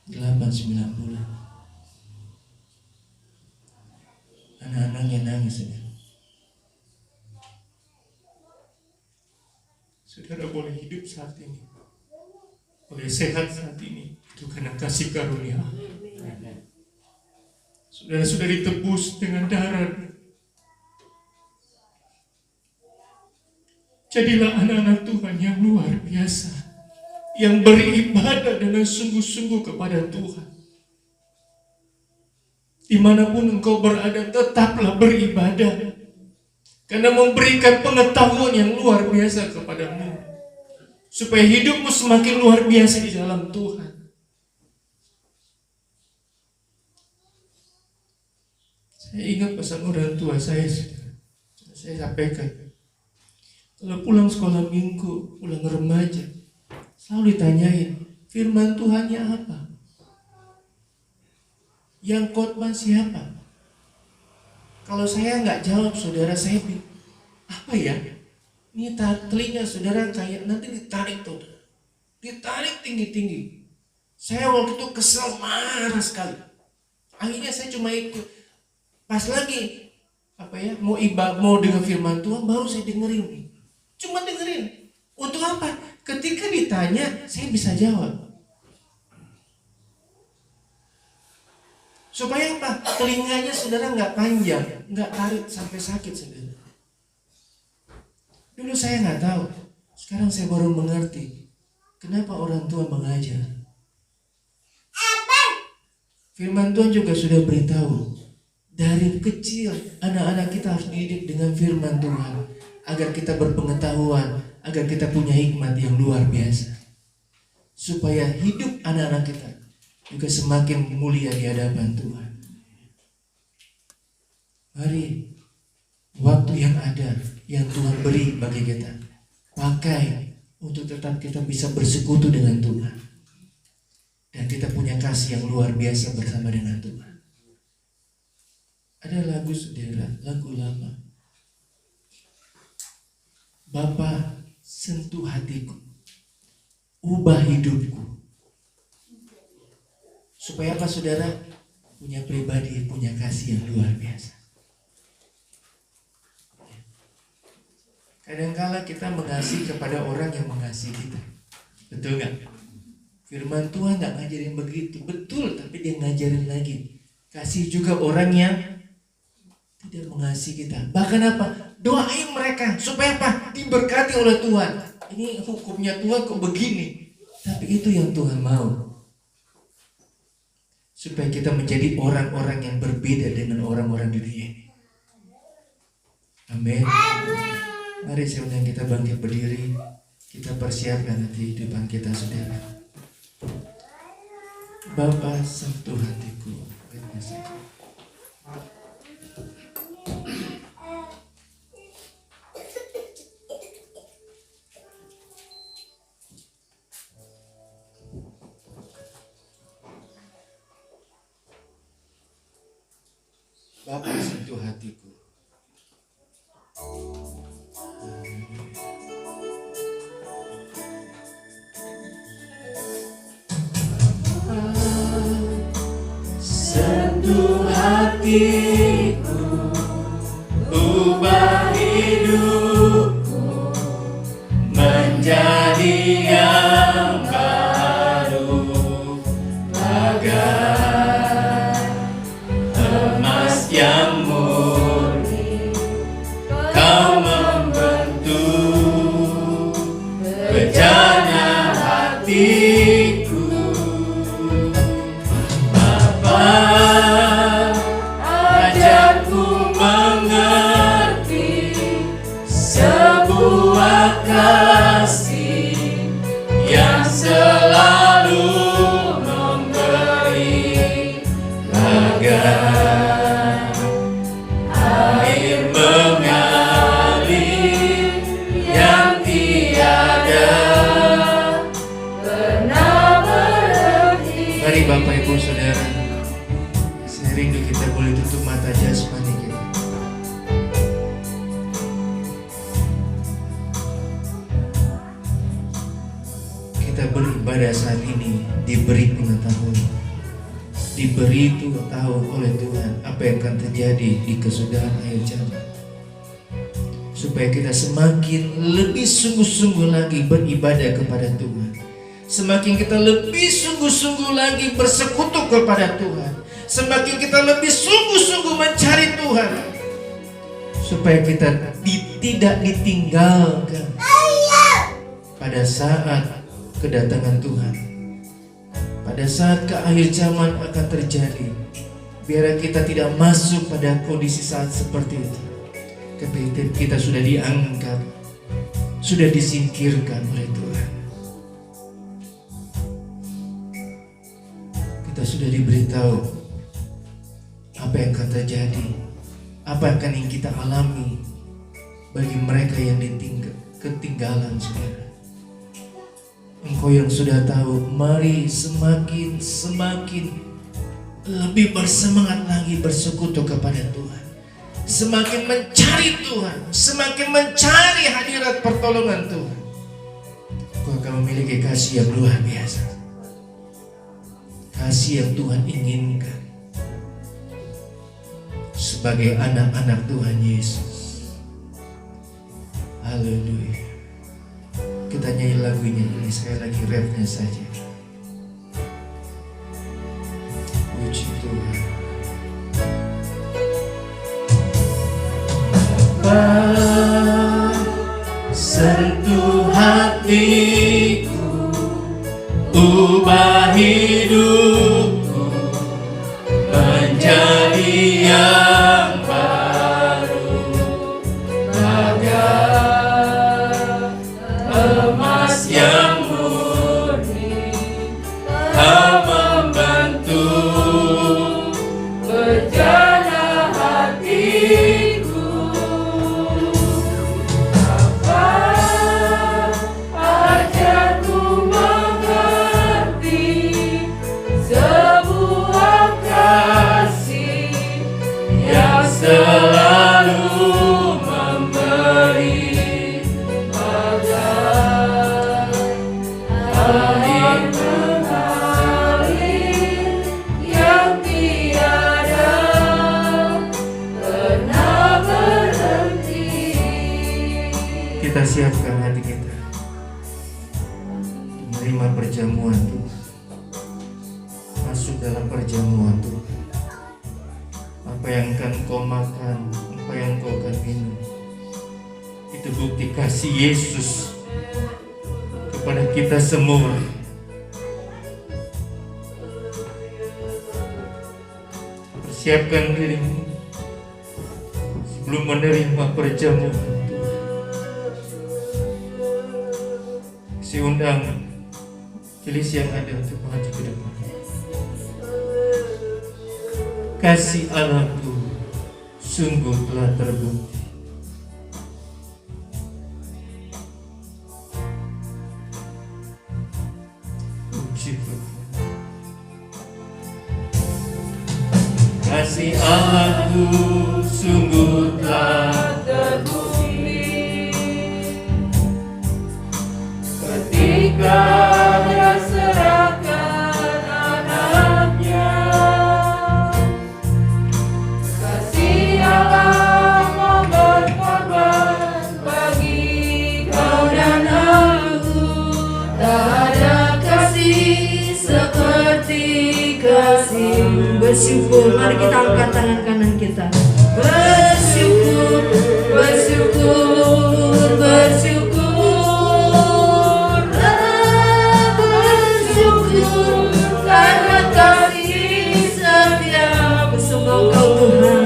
8-9 bulan. Anak-anaknya nangis saudara. Saudara boleh hidup saat ini, boleh sehat saat ini, itu karena kasih karunia. Saudara sudah ditebus dengan darah. Jadilah anak-anak Tuhan yang luar biasa, yang beribadah dengan sungguh-sungguh kepada Tuhan. Dimanapun engkau berada, tetaplah beribadah, karena memberikan pengetahuan yang luar biasa kepadamu, supaya hidupmu semakin luar biasa di dalam Tuhan. Saya ingat pesan orang tua saya sampaikan. Kalau pulang sekolah minggu, pulang remaja, selalu ditanyain, firman Tuhannya apa? Yang khotbah siapa? Kalau saya nggak jawab, saudara, saya bilang, apa ya? Ini telinga saudara kayak nanti ditarik tuh, ditarik tinggi-tinggi. Saya waktu itu kesel, marah sekali. Akhirnya saya cuma ikut. Pas lagi mau dengar firman Tuhan, baru saya dengerin. Cuma dengerin. Untuk apa? Ketika ditanya, saya bisa jawab. Supaya apa? Telinganya saudara nggak panjang, nggak tarik sampai sakit saudara. Dulu saya nggak tahu, sekarang saya baru mengerti kenapa orang tua mengajar. Firman Tuhan juga sudah beritahu, dari kecil anak-anak kita harus dididik dengan firman Tuhan agar kita berpengetahuan, agar kita punya hikmat yang luar biasa, supaya hidup anak-anak kita juga semakin mulia di hadapan Tuhan. Mari waktu yang ada, yang Tuhan beri bagi kita, pakai untuk tetap kita bisa bersekutu dengan Tuhan, dan kita punya kasih yang luar biasa bersama dengan Tuhan. Ada lagu saudara, lagu lama, Bapa sentuh hatiku, ubah hidupku. Supaya apa saudara? Punya pribadi, punya kasih yang luar biasa. Kadangkala kita mengasihi kepada orang yang mengasihi kita. Betul gak? Firman Tuhan gak ngajarin begitu. Betul, tapi dia ngajarin lagi. Kasih juga orang yang tidak mengasihi kita. Bahkan apa? Doain mereka. Supaya apa? Diberkati oleh Tuhan. Ini hukumnya Tuhan kok begini. Tapi itu yang Tuhan mau. Supaya kita menjadi orang-orang yang berbeda dengan orang-orang dunia ini. Amin. Mari saya undang kita bangkit berdiri. Kita persiapkan nanti hidupan kita saudara. Bapa sentuh hatiku. Bapa sentuh hatiku. Sentuh hatiku, ubah hidupku menjadi yang baru, bagai emas yang murni. Kau membentuk bejana hatiku. Ajarku mengerti sebuah kasih yang selalu memberi, bagai air mengalir yang tiada pernah berhenti. Mari Bapak Ibu Saudara, rindu kita boleh tutup mata jasmani kita. Kita beribadah saat ini diberi pengetahuan, diberi tahu oleh Tuhan apa yang akan terjadi di kesudahan akhir zaman, supaya kita semakin lebih sungguh-sungguh lagi beribadah kepada Tuhan, semakin kita lebih sungguh-sungguh lagi bersekutu kepada Tuhan, semakin kita lebih sungguh-sungguh mencari Tuhan, supaya kita tidak ditinggalkan pada saat kedatangan Tuhan, pada saat ke akhir zaman akan terjadi. Biar kita tidak masuk pada kondisi saat seperti itu, tapi kita sudah diangkat, sudah disingkirkan oleh Tuhan. Kita sudah diberitahu apa yang akan terjadi, apa yang akan kita alami bagi mereka yang ketinggalan saudara. Engkau yang sudah tahu, mari semakin lebih bersemangat lagi bersekutu kepada Tuhan, semakin mencari Tuhan, semakin mencari hadirat pertolongan Tuhan. Engkau akan memiliki kasih yang luar biasa, kasih yang Tuhan inginkan sebagai anak-anak Tuhan Yesus. Haleluya. Kita nyanyi lagunya ini sekali lagi, refnya saja. Puji Tuhan. hatiku, ubah hidupku menjadi yang baru, bagai emas yang murni. Kau membantu berjalan hatiku. Apa ajarku mengerti sebuah kasih yang selalu memberi, bagai air mengalir yang tiada pernah berhenti. Kita siapkan hati kita menerima perjamuan Tuhan, masuk dalam perjamuan Tuhan. Apa yang akan kau makan, apa yang kau akan minum, itu bukti kasih Yesus kepada kita semua. Persiapkan dirimu sebelum menerima perjamuan Tuhan. Si undang jelis yang ada untuk maju ke depan. Kasih Allahku sungguh telah terbukti. Puji Tuhan. Kasih Allahku sungguh telah terbukti ketika Dia serahkan anaknya. Kasih Allah mau berkorban bagi kau dan aku. Tak ada kasih seperti kasih. Bersyukur, mari kita angkat tangan kanan kita. Bersyukur, bersyukur, bersyukur, bersyukur karena kasih setiamu sembah Engkau Tuhan.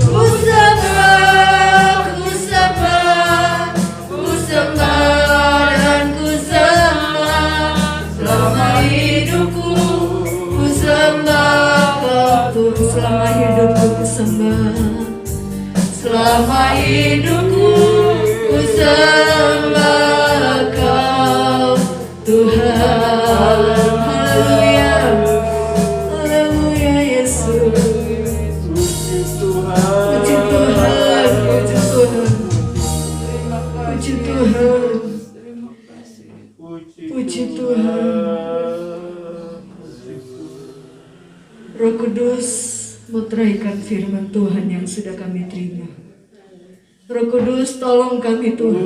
Ku sembah, ku sembah, ku sembah dan ku sembah selama hidupku. Ku sembah Kau Tuhan, selama hidupku ku sembah. Selama hidupku ku sembah Kau Tuhan. Haleluya, haleluya Yesus. Puji Tuhan, puji Tuhan, puji Tuhan, puji Tuhan. Roh Kudus meteraikan firman Tuhan yang sudah kami terima. Roh Kudus tolong kami Tuhan.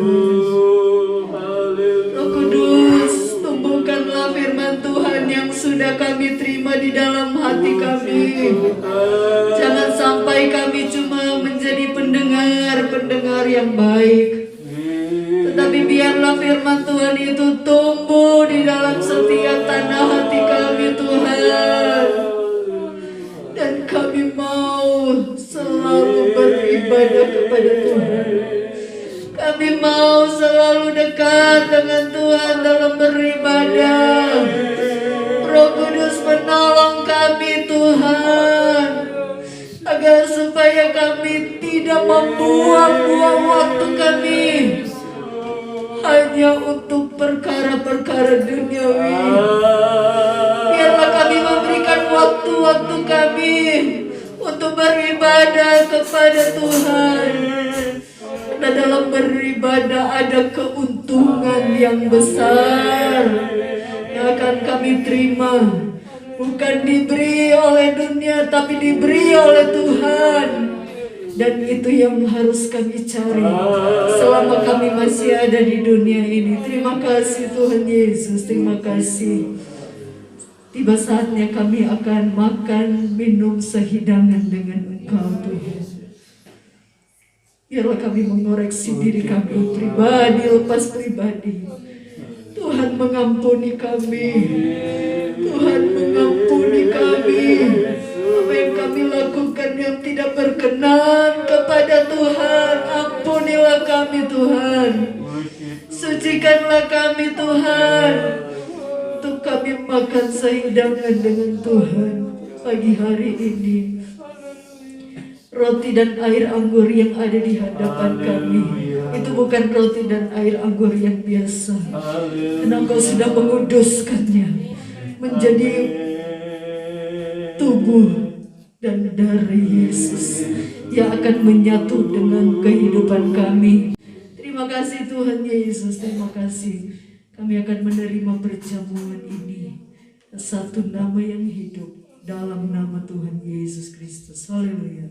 Roh Kudus tumbuhkanlah firman Tuhan yang sudah kami terima di dalam hati kami. Jangan sampai kami cuma menjadi pendengar yang baik, tetapi biarlah firman Tuhan itu tumbuh di dalam setiap tanah hati kami Tuhan. Dan kami mau selalu beribadah kepada Tuhan. Kami mau selalu dekat dengan Tuhan dalam beribadah. Roh Kudus menolong kami Tuhan, agar supaya kami tidak membuang-buang waktu kami hanya untuk perkara-perkara duniawi. Biarlah kami memberikan waktu-waktu kami untuk beribadah kepada Tuhan. Karena dalam beribadah ada keuntungan yang besar yang akan kami terima. Bukan diberi oleh dunia, tapi diberi oleh Tuhan. Dan itu yang harus kami cari selama kami masih ada di dunia ini. Terima kasih Tuhan Yesus, terima kasih. Tiba saatnya kami akan makan, minum sehidangan dengan Engkau Tuhan. Biarlah kami mengoreksi diri kami pribadi lepas pribadi. Tuhan mengampuni kami. Tuhan mengampuni kami. Apa yang kami lakukan yang tidak berkenan kepada Tuhan, ampunilah kami Tuhan. Sucikanlah kami Tuhan. Untuk kami makan sehidangan dengan Tuhan pagi hari ini. Roti dan air anggur yang ada di hadapan kami itu bukan roti dan air anggur yang biasa, karena Engkau sudah menguduskannya menjadi tubuh dan darah Yesus yang akan menyatu dengan kehidupan kami. Terima kasih Tuhan Yesus, terima kasih. Kami akan menerima perjamuan ini, satu nama yang hidup, dalam nama Tuhan Yesus Kristus. Haleluya.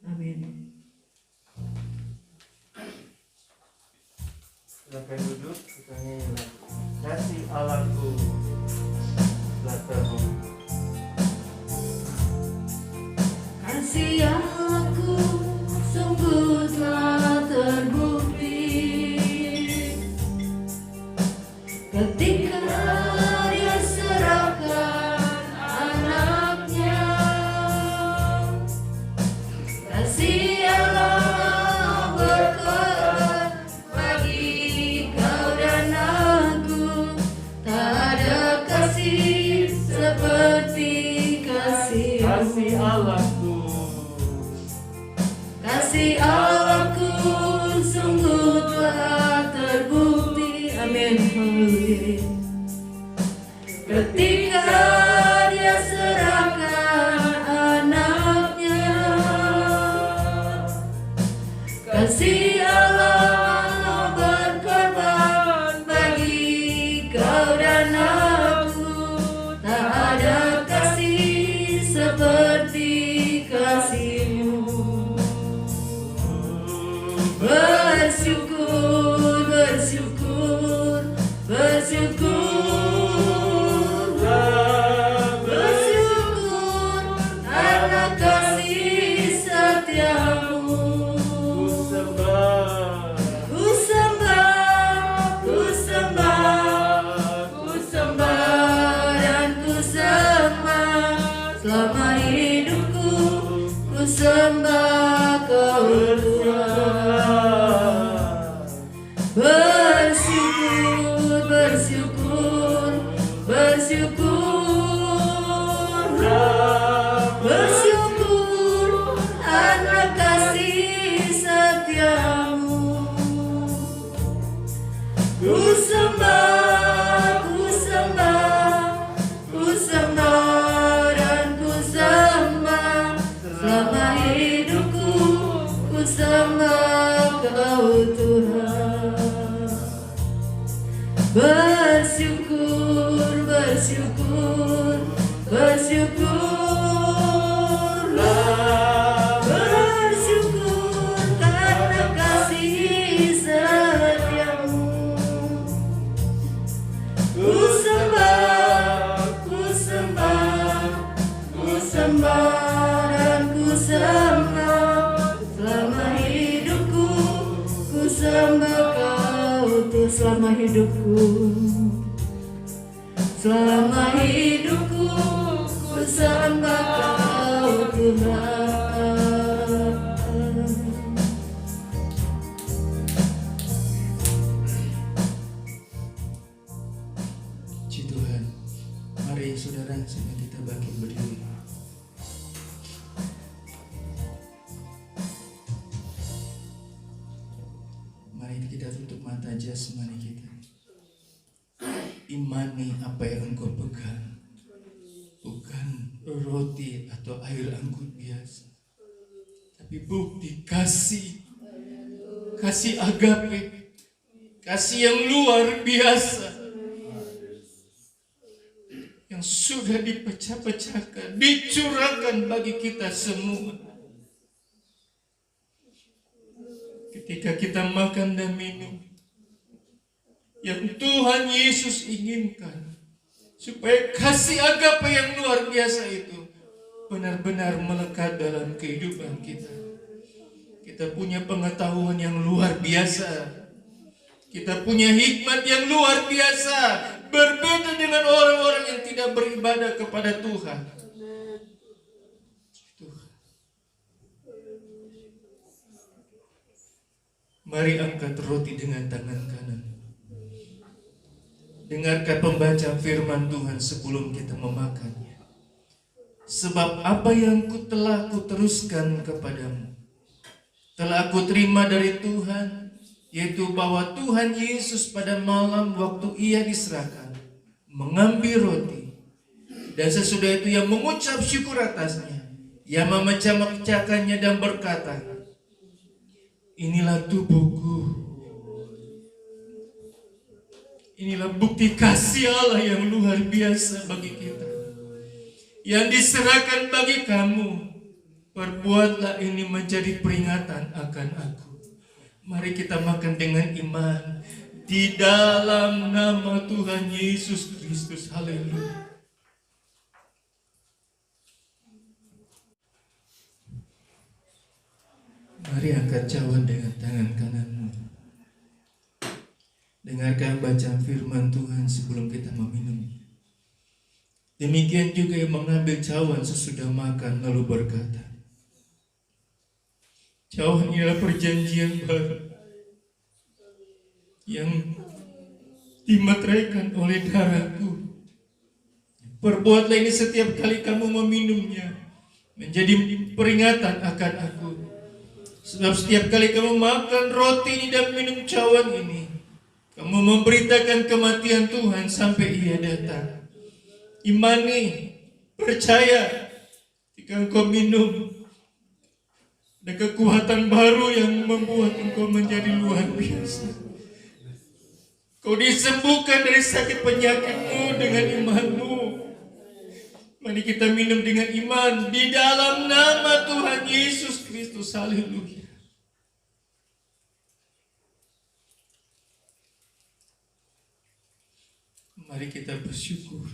Amin. Silakan duduk, kita nyanyi Kasih Allahku telah terbukti. Kasih Allahku sungguh telah terbukti ketika Dia serahkan anaknya. Kasih Allah berkorban bagi kau dan aku. Tak ada kasih seperti kasih Allahku. Kasih Allahku sungguh telah terbukti. Amin. Haleluya. Ketika Dia serahkan anaknya. Kasih Allah berkorban bagi kau dan aku. Tak ada kasih seperti kasih-Mu. Bersyukur, bersyukur, bersyukur, bersyukur karena kasih setia-Mu. Ku sembah, ku sembah, ku sembah dan ku sembah selama hidupku. Ku sembah Kau Tuhan. Bersyukur, bersyukur, bersyukur, bersyukur karena kasih setia-Mu. Ku sembah, ku sembah, ku sembah dan ku sembah selama hidupku. Ku sembah Kau Tuhan. Bersyukur, bersyukur, bersyukur, bersyukur karena kasih setia-Mu. Ku sembah, ku sembah, ku sembah dan ku sembah selama hidupku. Ku sembah Kau Tuhan selama hidupku. Selama hidupku ku sembah Kau Tuhan. Puji Tuhan. Mari saudara, saatnya kita bangkit berdiri. Mari kita tutup mata jasmani kita. Imani apa yang engkau pegang, bukan roti atau air anggur biasa, tapi bukti kasih, kasih agape, kasih yang luar biasa, yang sudah dipecah-pecahkan, dicurahkan bagi kita semua. Ketika kita makan dan minum, yang Tuhan Yesus inginkan, supaya kasih agape yang luar biasa itu benar-benar melekat dalam kehidupan kita. Kita punya pengetahuan yang luar biasa. Kita punya hikmat yang luar biasa. Berbeda dengan orang-orang yang tidak beribadah kepada Tuhan. Mari angkat roti dengan tangan kanan. Dengarkan pembacaan firman Tuhan sebelum kita memakannya. Sebab apa yang telah kuteruskan kepadamu, telah aku terima dari Tuhan, yaitu bahwa Tuhan Yesus pada malam waktu ia diserahkan, mengambil roti, dan sesudah itu ia mengucap syukur atasnya. Ia memecah-mecahkannya dan berkata, inilah tubuhku. Inilah bukti kasih Allah yang luar biasa bagi kita, yang diserahkan bagi kamu. Perbuatlah ini menjadi peringatan akan aku. Mari kita makan dengan iman di dalam nama Tuhan Yesus Kristus. Haleluya. Mari angkat cawan dengan tangan kananmu. Dengarkan bacaan firman Tuhan sebelum kita meminumnya. Demikian juga yang mengambil cawan sesudah makan lalu berkata, cawan ialah perjanjian baru yang dimeteraikan oleh darahku. Perbuatlah ini setiap kali kamu meminumnya, menjadi peringatan akan aku. Sebab setiap kali kamu makan roti ini dan minum cawan ini, kamu memberitakan kematian Tuhan sampai ia datang. Imani, percaya, jika engkau minum, ada kekuatan baru yang membuat engkau menjadi luar biasa. Kau disembuhkan dari sakit penyakitmu dengan imanmu. Mari kita minum dengan iman di dalam nama Tuhan Yesus Kristus. Haleluya. Mari kita bersyukur.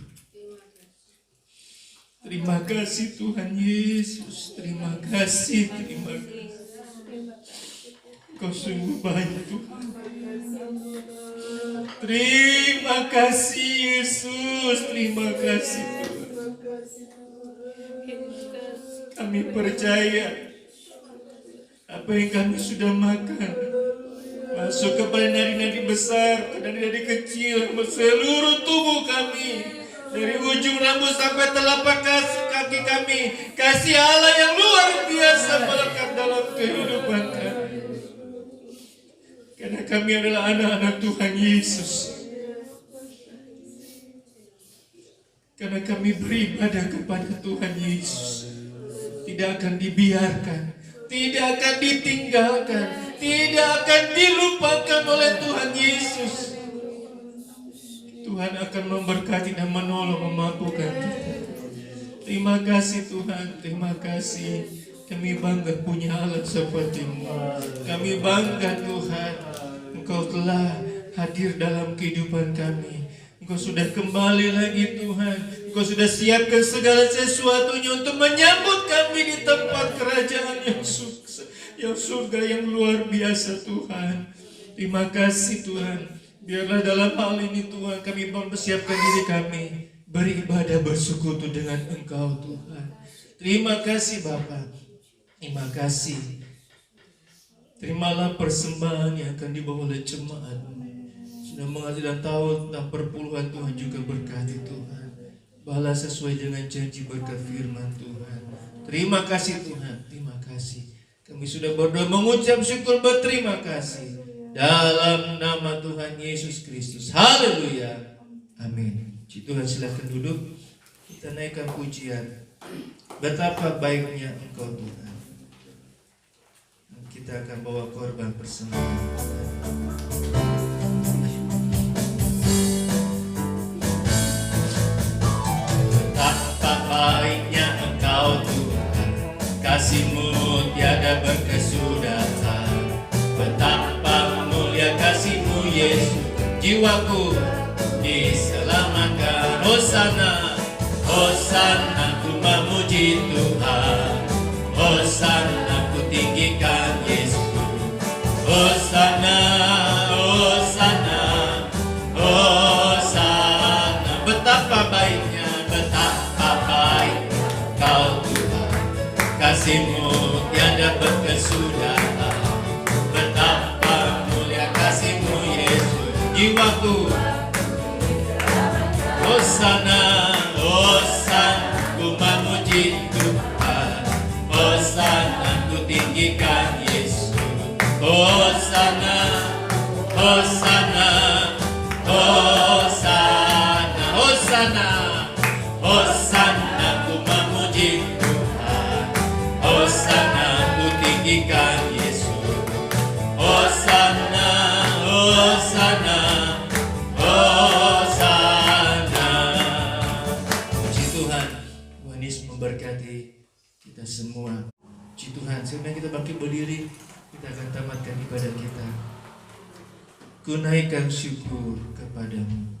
Terima kasih Tuhan Yesus. Terima kasih, terima kasih. Kau sungguh baik Tuhan. Terima kasih Yesus. Terima kasih Tuhan. Kami percaya apa yang kami sudah makan masuk kepada nadi-nadi besar, ke nadi-nadi kecil, seluruh tubuh kami, dari ujung rambut sampai telapak kaki kami. Kasih Allah yang luar biasa melekat dalam kehidupan kami. Karena kami adalah anak-anak Tuhan Yesus. Karena kami beribadah kepada Tuhan Yesus, tidak akan dibiarkan, tidak akan ditinggalkan, tidak akan dilupakan oleh Tuhan Yesus. Tuhan akan memberkati dan menolong, memampukan kita. Terima kasih Tuhan, terima kasih. Kami bangga punya Allah seperti-Mu. Kami bangga Tuhan, Engkau telah hadir dalam kehidupan kami. Engkau sudah kembali lagi Tuhan. Engkau sudah siapkan segala sesuatunya untuk menyambut kami di tempat kerajaan yang sukses, yang surga yang luar biasa Tuhan. Terima kasih Tuhan. Biarlah dalam hal ini Tuhan kami mempersiapkan diri kami beribadah bersekutu dengan Engkau Tuhan. Terima kasih Bapa. Terima kasih. Terimalah persembahan yang akan dibawa oleh jemaat. Sudah mengaji dan tahu tentang perpuluhan Tuhan juga berkati Tuhan. Balas sesuai dengan janji berkat firman Tuhan. Terima kasih Tuhan, terima kasih. Kami sudah berdoa mengucap syukur berterima kasih. Dalam nama Tuhan Yesus Kristus. Haleluya. Amin. Puji Tuhan, silakan duduk. Kita naikkan pujian. Betapa baiknya Engkau Tuhan. Kita akan bawa korban persembahan. Baiknya Engkau Tuhan, kasih-Mu tiada berkesudahan. Betapa mulia kasih-Mu Yesus, jiwaku diselamatkan. Hosana, Hosana, ku memuji Tuhan. Hosana, ku tinggikan Yesus. kasih-Mu tiada berkesudahan. Betapa mulia kasih-Mu Yesus. Jiwaku Hosana, Hosana, ku memuji Tuhan. Hosana, ku tinggikan Yesus. Hosana, Hosana, Hosana, Hosana, Hosana, ku memuji Tuhan. Hosana, ku tinggikan Yesus. Hosana, Hosana, Hosana. Puji Tuhan. Tuhan Yesus memberkati kita semua. Puji Tuhan. Sebelum kita bangkit berdiri, kita akan tamatkan ibadah kita. Ku naikkan syukur kepadamu.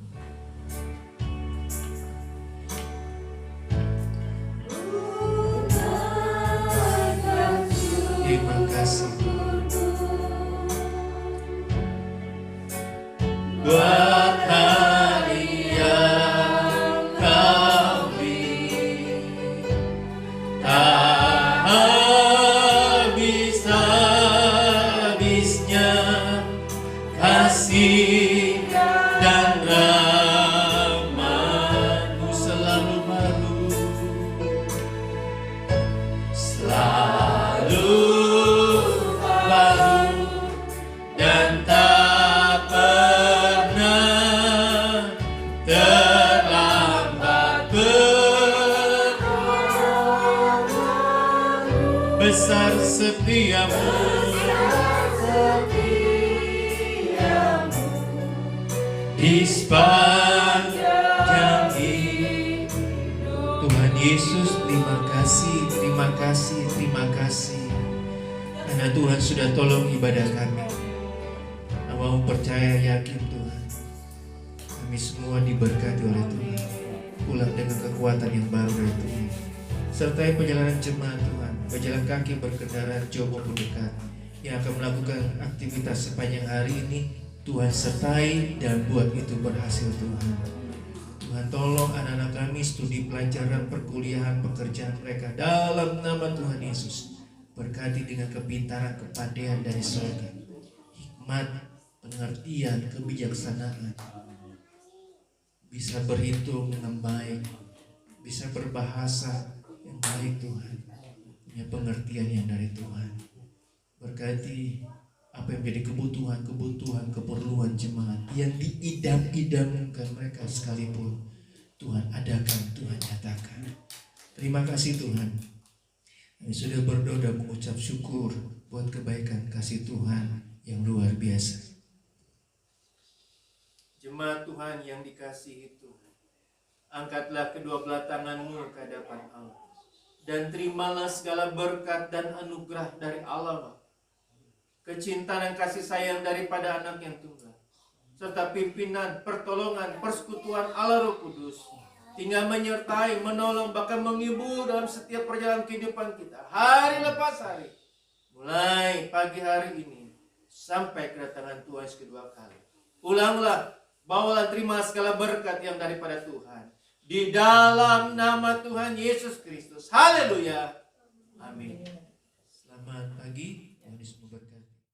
Terima kasih buat hari yang Kau beri. Tak habis-habisnya kasih dan rahmat-Mu selalu baru, selalu baru, dan tak pernah terlambat. Besar setiamu di sepanjang hidup. Tuhan Yesus, terima kasih, terima kasih, terima kasih. Karena Tuhan sudah tolong ibadah kami. Mau percaya, yakin Tuhan, kami semua diberkati oleh Tuhan. Pulang dengan kekuatan yang baru dari Tuhan. Sertai perjalanan jemaat Tuhan, berjalan kaki, berkendaraan jauh maupun dekat, yang akan melakukan aktivitas sepanjang hari ini. Tuhan sertai dan buat itu berhasil Tuhan. Tuhan tolong anak-anak kami studi pelajaran, perkuliahan, pekerjaan mereka dalam nama Tuhan Yesus. Berkati dengan kepintaran, kepandaian dari surga, hikmat, pengertian, kebijaksanaan, bisa berhitung dengan baik, bisa berbahasa yang baik Tuhan, punya pengertian yang dari Tuhan. Berkati apa yang menjadi kebutuhan, keperluan jemaat yang diidam-idamkan mereka sekalipun, Tuhan adakan, Tuhan nyatakan. Terima kasih Tuhan. Kami sudah berdoa dan mengucap syukur buat kebaikan kasih Tuhan yang luar biasa. Jemaat Tuhan yang dikasihi Tuhan, angkatlah kedua belah tanganmu ke hadapan Allah, dan terimalah segala berkat dan anugerah dari Allah, kecintaan dan kasih sayang daripada anak yang tunggal, serta pimpinan, pertolongan, persekutuan Allah Roh Kudus, tinggal menyertai, menolong, bahkan menghibur dalam setiap perjalanan kehidupan kita, hari lepas hari, mulai pagi hari ini sampai kedatangan Tuhan kedua kali. Ulanglah, bawalah, terima segala berkat yang daripada Tuhan, di dalam nama Tuhan Yesus Kristus. Haleluya. Amin. Selamat pagi.